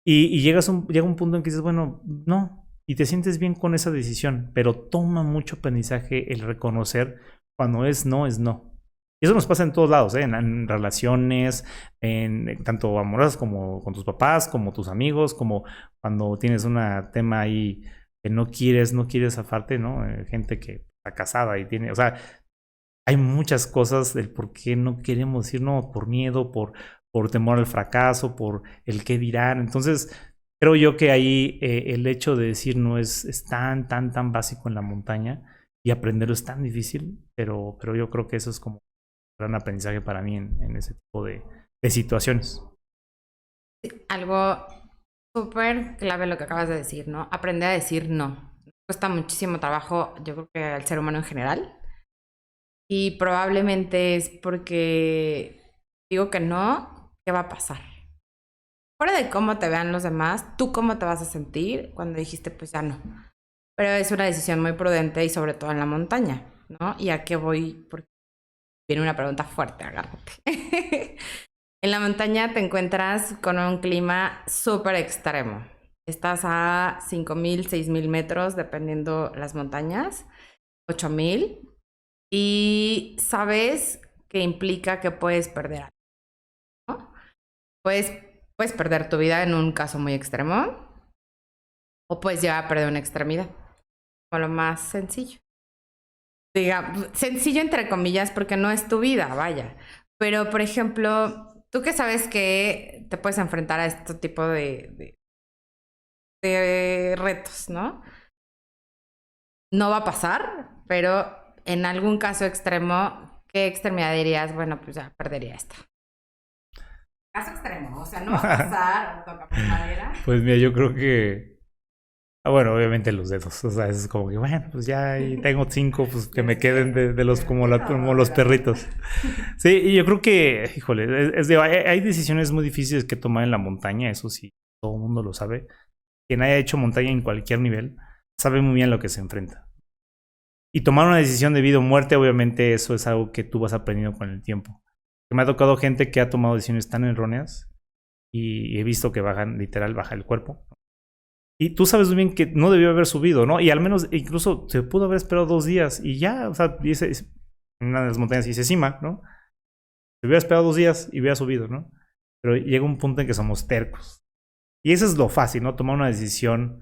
Y llega un punto en que dices, bueno, no. Y te sientes bien con esa decisión, pero toma mucho aprendizaje el reconocer cuando es no, es no. Y eso nos pasa en todos lados, ¿eh? En relaciones, tanto amorosas como con tus papás, como tus amigos, como cuando tienes un tema ahí que no quieres zafarte, ¿no? Gente que está casada y tiene, o sea, hay muchas cosas del por qué no queremos decir no, por miedo, por temor al fracaso, por el qué dirán. Entonces, creo yo que ahí el hecho de decir no es tan básico en la montaña y aprenderlo es tan difícil, pero yo creo que eso es como gran aprendizaje para mí en ese tipo de situaciones. Algo súper clave lo que acabas de decir, ¿no? Aprender a decir no. Cuesta muchísimo trabajo, yo creo que al ser humano en general. Y probablemente es porque digo que no, ¿qué va a pasar? Fuera de cómo te vean los demás, ¿tú cómo te vas a sentir cuando dijiste pues ya no? Pero es una decisión muy prudente y sobre todo en la montaña, ¿no? ¿Y a qué voy? Porque viene una pregunta fuerte, agárrate. En la montaña te encuentras con un clima súper extremo. Estás a 5,000, 6,000 metros, dependiendo las montañas, 8,000. Y sabes que implica que puedes perder algo, ¿no? Puedes perder tu vida en un caso muy extremo o puedes llegar a perder una extremidad, como lo más sencillo. Diga, sencillo entre comillas porque no es tu vida, vaya. Pero, por ejemplo, tú que sabes que te puedes enfrentar a este tipo de retos, ¿no? No va a pasar, pero en algún caso extremo, ¿qué extremidad dirías? Bueno, pues ya perdería esta. Caso extremo, o sea, no va a pasar, o toca madera. Pues mira, yo creo que... bueno, obviamente los dedos. O sea, es como que, bueno, pues ya ahí tengo 5, pues que me queden de los como los perritos. Sí, y yo creo que, híjole, hay decisiones muy difíciles que tomar en la montaña, eso sí, todo el mundo lo sabe. Quien haya hecho montaña en cualquier nivel sabe muy bien lo que se enfrenta. Y tomar una decisión de vida o muerte, obviamente, eso es algo que tú vas aprendiendo con el tiempo. Me ha tocado gente que ha tomado decisiones tan erróneas y he visto que literal baja el cuerpo. Y tú sabes muy bien que no debió haber subido, ¿no? Y al menos incluso se pudo haber esperado 2 días y ya, o sea, en una de las montañas dice cima, ¿no? Se hubiera esperado 2 días y hubiera subido, ¿no? Pero llega un punto en que somos tercos. Y eso es lo fácil, ¿no? Tomar una decisión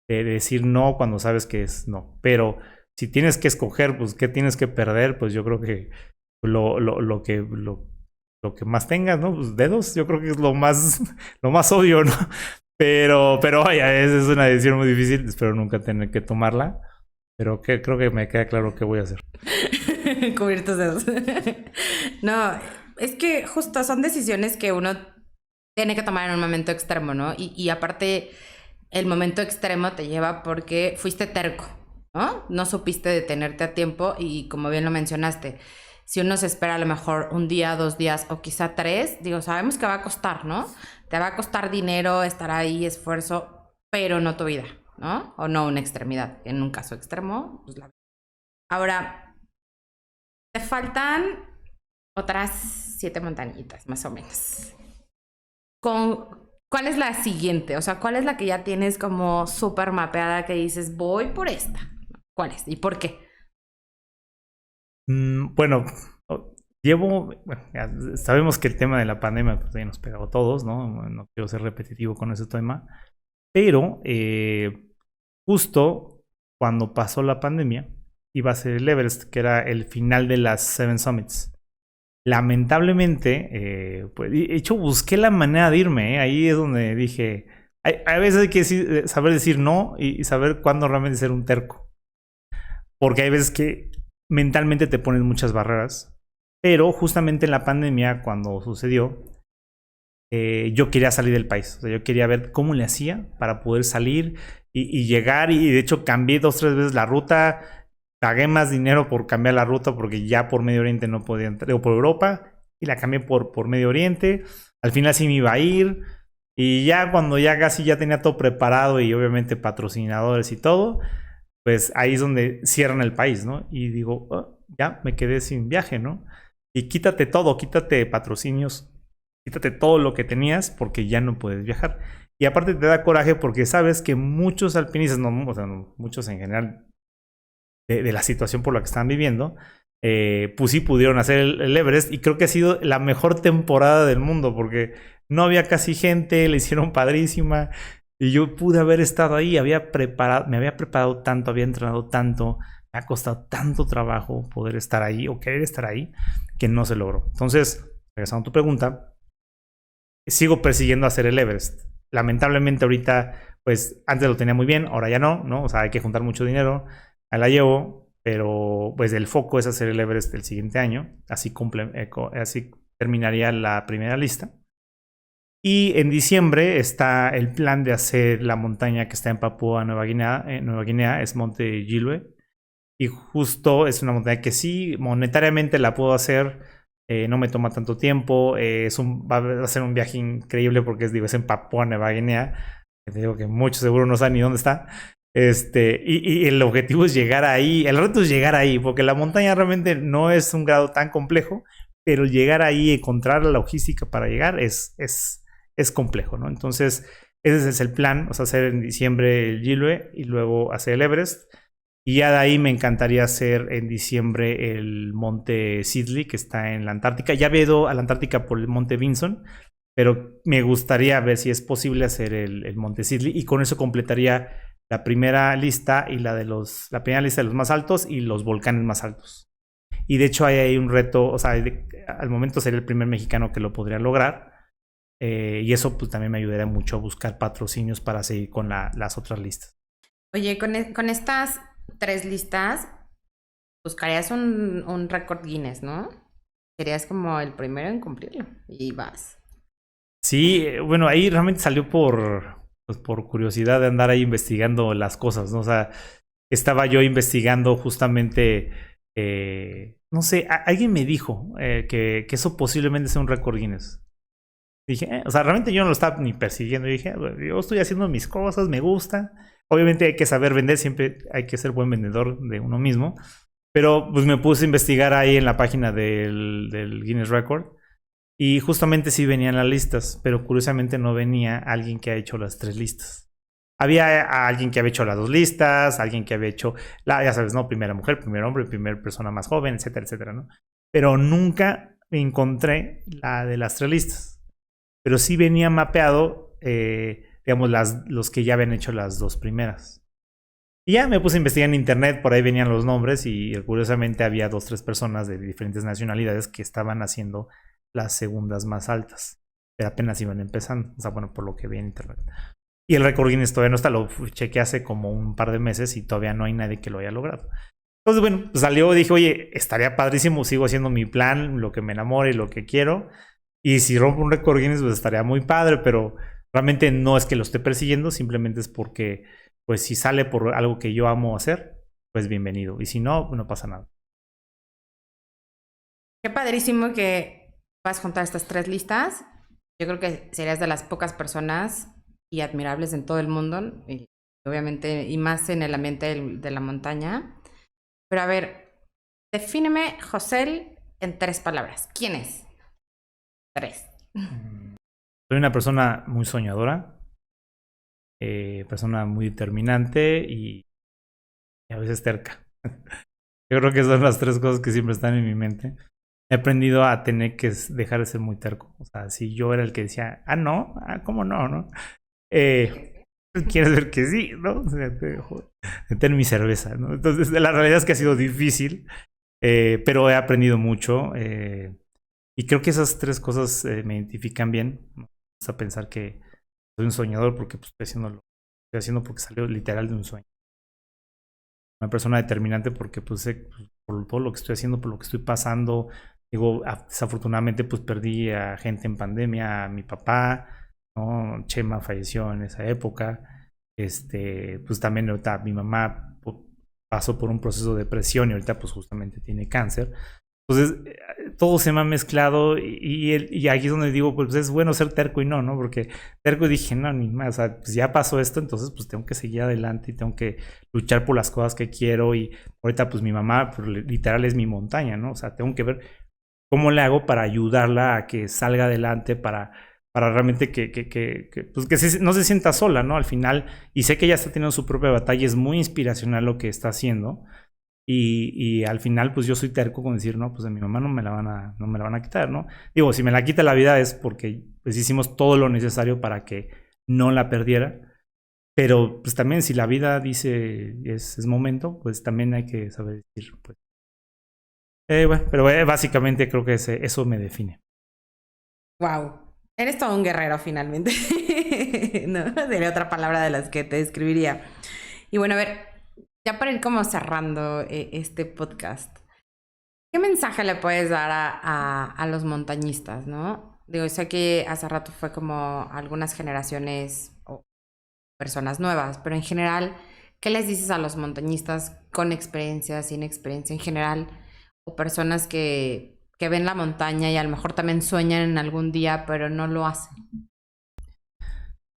de decir no cuando sabes que es no. Pero si tienes que escoger, pues, ¿qué tienes que perder? Pues yo creo que lo que más tengas, ¿no? Pues dedos, yo creo que es lo más obvio, ¿no? Pero vaya, es una decisión muy difícil. Espero nunca tener que tomarla. Pero creo que me queda claro qué voy a hacer. Cubrir tus dedos. No, es que justo son decisiones que uno tiene que tomar en un momento extremo, ¿no? Y aparte, el momento extremo te lleva porque fuiste terco, ¿no? No supiste detenerte a tiempo y como bien lo mencionaste, si uno se espera a lo mejor un día, 2 días o quizá 3, digo, sabemos que va a costar, ¿no? Te va a costar dinero, estar ahí, esfuerzo, pero no tu vida, ¿no? O no una extremidad. En un caso extremo, pues la... Ahora, te faltan otras 7 montañitas, más o menos. ¿Cuál es la siguiente? O sea, ¿cuál es la que ya tienes como súper mapeada que dices, voy por esta? ¿Cuál es? ¿Y por qué? Bueno, sabemos que el tema de la pandemia pues, ya nos pegó a todos, ¿no? No quiero ser repetitivo con ese tema, pero justo cuando pasó la pandemia iba a ser el Everest, que era el final de las 7 Summits. Lamentablemente, pues, de hecho busqué la manera de irme, ¿eh? Ahí es donde dije, a veces hay que saber decir no y saber cuándo realmente ser un terco. Porque hay veces que mentalmente te ponen muchas barreras. Pero justamente en la pandemia, cuando sucedió, yo quería salir del país. O sea, yo quería ver cómo le hacía para poder salir y llegar. Y de hecho cambié 2, 3 veces la ruta. Pagué más dinero por cambiar la ruta porque ya por Medio Oriente no podía entrar. O por Europa. Y la cambié por Medio Oriente. Al final sí me iba a ir. Y ya cuando ya casi ya tenía todo preparado y obviamente patrocinadores y todo, pues ahí es donde cierran el país, ¿no? Y digo, oh, ya me quedé sin viaje, ¿no? Y quítate todo, quítate patrocinios, quítate todo lo que tenías porque ya no puedes viajar. Y aparte te da coraje porque sabes que muchos alpinistas, no, o sea, muchos en general de la situación por la que están viviendo, pues sí pudieron hacer el Everest y creo que ha sido la mejor temporada del mundo porque no había casi gente, le hicieron padrísima y yo pude haber estado ahí, me había preparado tanto, había entrenado tanto, me ha costado tanto trabajo poder estar ahí o querer estar ahí que no se logró. Entonces, regresando a tu pregunta, sigo persiguiendo hacer el Everest. Lamentablemente ahorita, pues antes lo tenía muy bien, ahora ya no, ¿no? O sea, hay que juntar mucho dinero, ahí la llevo, pero pues el foco es hacer el Everest el siguiente año. Así terminaría la primera lista. Y en diciembre está el plan de hacer la montaña que está en Papúa Nueva Guinea, es Monte Gilwe. Y justo es una montaña que sí, monetariamente la puedo hacer, no me toma tanto tiempo, va a ser un viaje increíble porque es en Papúa Nueva Guinea. Te digo que muchos seguro no saben ni dónde está. Y el objetivo es llegar ahí, el reto es llegar ahí, porque la montaña realmente no es un grado tan complejo, pero llegar ahí, encontrar la logística para llegar es complejo, ¿no? Entonces, ese es el plan, o sea, hacer en diciembre el Gilwe y luego hacer el Everest. Y ya de ahí me encantaría hacer en diciembre el monte Sidley, que está en la Antártica. Ya había ido a la Antártica por el monte Vinson, pero me gustaría ver si es posible hacer el monte Sidley, y con eso completaría la primera lista y la primera lista de los más altos y los volcanes más altos. Y de hecho hay un reto, o sea, al momento sería el primer mexicano que lo podría lograr. Y eso pues también me ayudaría mucho a buscar patrocinios para seguir con las otras listas. Oye, con estas 3 listas, buscarías un récord Guinness, ¿no? Serías como el primero en cumplirlo y vas. Sí, bueno, ahí realmente salió por curiosidad de andar ahí investigando las cosas, ¿no? O sea, estaba yo investigando justamente, no sé, alguien me dijo que eso posiblemente sea un récord Guinness. Dije, o sea, realmente yo no lo estaba ni persiguiendo. Dije, yo estoy haciendo mis cosas, me gusta. Obviamente hay que saber vender, siempre hay que ser buen vendedor de uno mismo. Pero pues me puse a investigar ahí en la página del Guinness Record. Y justamente sí venían las listas, pero curiosamente no venía alguien que ha hecho las 3 listas. Había alguien que había hecho las 2 listas, alguien que había hecho, ya sabes, ¿no? Primera mujer, primer hombre, primera persona más joven, etcétera, etcétera, ¿no? Pero nunca encontré la de las 3 listas. Pero sí venía mapeado, digamos, los que ya habían hecho las 2 primeras. Y ya me puse a investigar en internet, por ahí venían los nombres y curiosamente había 2, 3 personas de diferentes nacionalidades que estaban haciendo las segundas más altas. Pero apenas iban empezando, o sea, bueno, por lo que vi en internet. Y el récord Guinness todavía no está, lo chequeé hace como un par de meses y todavía no hay nadie que lo haya logrado. Entonces, bueno, salió, dije, oye, estaría padrísimo, sigo haciendo mi plan, lo que me enamore y lo que quiero. Y si rompo un récord Guinness, pues estaría muy padre, pero realmente no es que lo esté persiguiendo, simplemente es porque, pues si sale por algo que yo amo hacer, pues bienvenido. Y si no, no pasa nada. Qué padrísimo que vas a juntar estas 3 listas. Yo creo que serías de las pocas personas y admirables en todo el mundo, y obviamente, y más en el ambiente de la montaña. Pero a ver, defíneme José en 3 palabras. ¿Quién es? 3. Soy una persona muy soñadora, persona muy determinante y a veces terca. Yo creo que son las 3 cosas que siempre están en mi mente. He aprendido a tener que dejar de ser muy terco. O sea, si yo era el que decía, no, ¿cómo no? ¿No? Quieres ver que sí, ¿no? O sea, meter mi cerveza, ¿no? Entonces, la realidad es que ha sido difícil, pero he aprendido mucho. Y creo que esas 3 cosas me identifican bien. Vamos a pensar que soy un soñador porque pues, estoy haciendo porque salió literal de un sueño. Una persona determinante porque pues, por todo lo que estoy haciendo, por lo que estoy pasando. Digo, desafortunadamente pues perdí a gente en pandemia, a mi papá, ¿no? Chema falleció en esa época. Pues también ahorita mi mamá pasó por un proceso de depresión y ahorita pues justamente tiene cáncer. Entonces, todo se me ha mezclado y aquí es donde digo, pues es bueno ser terco y no, porque terco dije, no, ni más, o sea, pues ya pasó esto, entonces pues tengo que seguir adelante y tengo que luchar por las cosas que quiero y ahorita pues mi mamá pues, literal es mi montaña, ¿no? O sea, tengo que ver cómo le hago para ayudarla a que salga adelante, para realmente pues que no se sienta sola, ¿no? Al final, y sé que ella está teniendo su propia batalla, es muy inspiracional lo que está haciendo. Y al final, pues yo soy terco con decir, no, pues de mi mamá no me la van a quitar, ¿no? Digo, si me la quita la vida es porque pues hicimos todo lo necesario para que no la perdiera. Pero pues también si la vida dice es momento, pues también hay que saber decir, pues. Bueno, pero básicamente creo que eso me define. Wow. Eres todo un guerrero finalmente. No, sería otra palabra de las que te describiría. Y bueno, a ver, Ya para ir como cerrando este podcast, ¿qué mensaje le puedes dar a los montañistas, no? Digo, sé que hace rato fue como algunas generaciones o personas nuevas, pero en general, ¿qué les dices a los montañistas con experiencia, sin experiencia en general? O personas que ven la montaña y a lo mejor también sueñan en algún día, pero no lo hacen.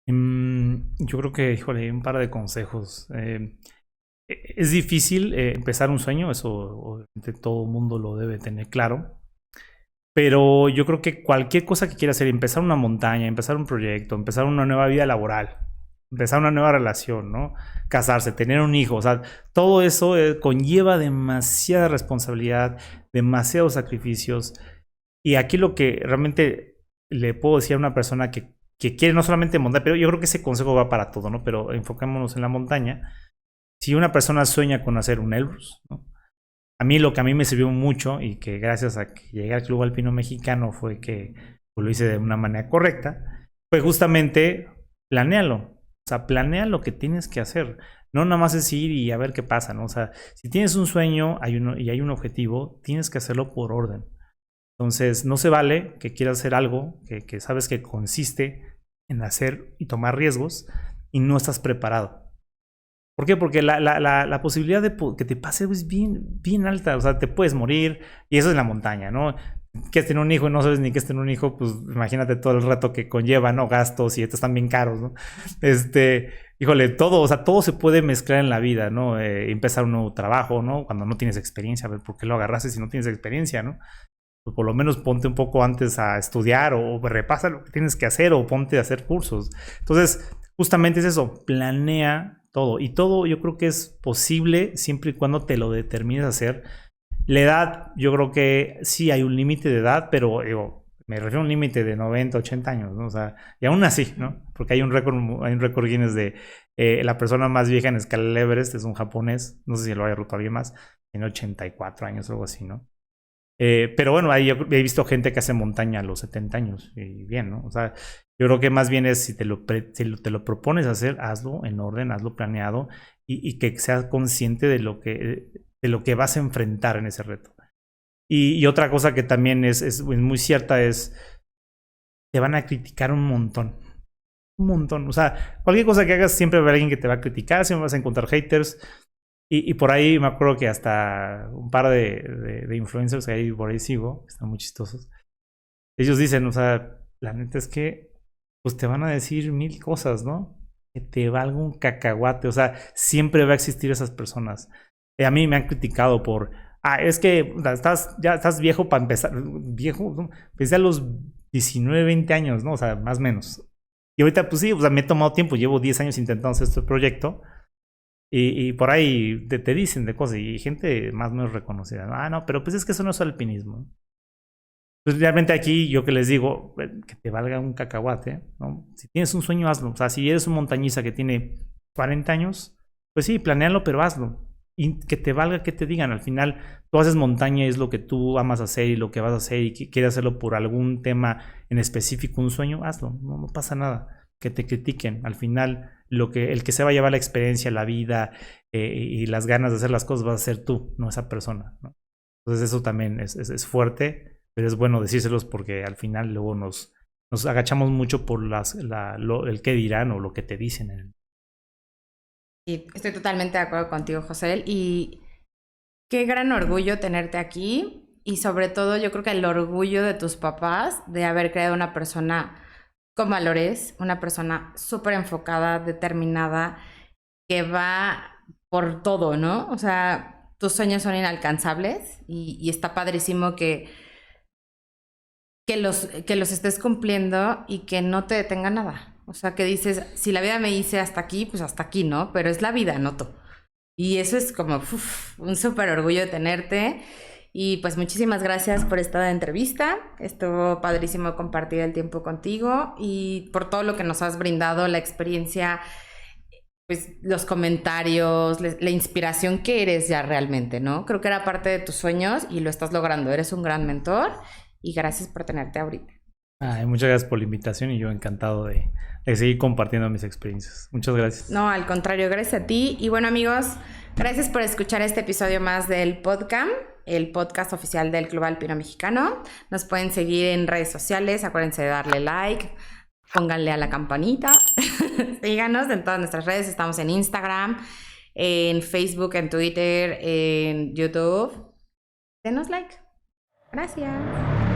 Yo creo que, híjole, un par de consejos. Es difícil empezar un sueño, eso obviamente todo el mundo lo debe tener claro. Pero yo creo que cualquier cosa que quiera hacer, empezar una montaña, empezar un proyecto, empezar una nueva vida laboral, empezar una nueva relación, ¿no? Casarse, tener un hijo, o sea, todo eso conlleva demasiada responsabilidad, demasiados sacrificios. Y aquí lo que realmente le puedo decir a una persona que quiere no solamente montar, pero yo creo que ese consejo va para todo, ¿no? Pero enfocémonos en la montaña. Si una persona sueña con hacer un Elbrus, ¿no? A mí lo que a mí me sirvió mucho y que gracias a que llegué al Club Alpino Mexicano fue que pues, lo hice de una manera correcta, fue justamente planéalo. O sea, planea lo que tienes que hacer. No nada más es ir y a ver qué pasa, ¿no? O sea, si tienes un sueño y hay un objetivo, tienes que hacerlo por orden. Entonces, no se vale que quieras hacer algo que sabes que consiste en hacer y tomar riesgos y no estás preparado. ¿Por qué? Porque la posibilidad de que te pase es bien alta. O sea, te puedes morir y eso es la montaña, ¿no? Quieres tener un hijo y no sabes ni qué es tener un hijo, pues imagínate todo el reto que conlleva, ¿no? Gastos y estos están bien caros, ¿no? Híjole, todo, o sea, todo se puede mezclar en la vida, ¿no? Empezar un nuevo trabajo, ¿no? Cuando no tienes experiencia, a ver por qué lo agarraste si no tienes experiencia, ¿no? Pues por lo menos ponte un poco antes a estudiar o repasa lo que tienes que hacer o ponte a hacer cursos. Entonces, justamente es eso, planea todo. Y todo yo creo que es posible siempre y cuando te lo determines a hacer. La edad, yo creo que sí hay un límite de edad, pero digo, me refiero a un límite de 90, 80 años, ¿no? O sea, y aún así, ¿no? Porque hay un récord Guinness de la persona más vieja en escala del Everest, es un japonés, no sé si lo haya roto alguien más, tiene 84 años o algo así, ¿no? Pero bueno, ahí yo he visto gente que hace montaña a los 70 años y bien, ¿no? O sea, yo creo que más bien es si te lo propones hacer, hazlo en orden, hazlo planeado y que seas consciente de lo que vas a enfrentar en ese reto. Y otra cosa que también es muy cierta es, te van a criticar un montón. Un montón. O sea, cualquier cosa que hagas siempre va a haber alguien que te va a criticar, siempre vas a encontrar haters. Y por ahí me acuerdo que hasta un par de influencers que ahí por ahí sigo, que están muy chistosos, ellos dicen, o sea, la neta es que pues te van a decir mil cosas, ¿no? Que te valga un cacahuate, o sea, siempre va a existir esas personas. A mí me han criticado por, es que ya estás viejo para empezar, viejo, ¿no? Empecé a los 19, 20 años, ¿no? O sea, más o menos. Y ahorita, pues sí, o sea, me he tomado tiempo, llevo 10 años intentando hacer este proyecto. Y por ahí te dicen de cosas y gente más o menos reconocida. No, pero pues es que eso no es alpinismo. Pues realmente aquí yo que les digo, que te valga un cacahuate, ¿no? Si tienes un sueño, hazlo. O sea, si eres un montañista que tiene 40 años, pues sí, planéalo, pero hazlo. Y que te valga que te digan. Al final, tú haces montaña, es lo que tú amas hacer y lo que vas a hacer y quieres hacerlo por algún tema en específico, un sueño, hazlo. No pasa nada. Que te critiquen. Al final, el que se va a llevar la experiencia, la vida y las ganas de hacer las cosas vas a ser tú, no esa persona, ¿no? Entonces eso también es fuerte, pero es bueno decírselos porque al final luego nos agachamos mucho por el qué dirán o lo que te dicen. Sí, estoy totalmente de acuerdo contigo, José. Y qué gran orgullo tenerte aquí. Y sobre todo, yo creo que el orgullo de tus papás de haber creado una persona con valores, una persona súper enfocada, determinada, que va por todo, ¿no? O sea, tus sueños son inalcanzables y está padrísimo que los estés cumpliendo y que no te detenga nada. O sea, que dices, si la vida me dice hasta aquí, pues hasta aquí, ¿no? Pero es la vida, no tú. Y eso es como un súper orgullo de tenerte. Y pues muchísimas gracias por esta entrevista. Estuvo padrísimo compartir el tiempo contigo y por todo lo que nos has brindado, la experiencia, pues los comentarios, la inspiración que eres ya realmente, ¿no? Creo que era parte de tus sueños y lo estás logrando. Eres un gran mentor y gracias por tenerte ahorita. Ay, muchas gracias por la invitación y yo encantado de seguir compartiendo mis experiencias. Muchas gracias. No, al contrario, gracias a ti. Y bueno, amigos, gracias por escuchar este episodio más del podcast, el podcast oficial del Club Alpino Mexicano. Nos pueden seguir en redes sociales, acuérdense de darle like, pónganle a la campanita, síganos en todas nuestras redes, estamos en Instagram, en Facebook, en Twitter, en YouTube. Denos like. Gracias.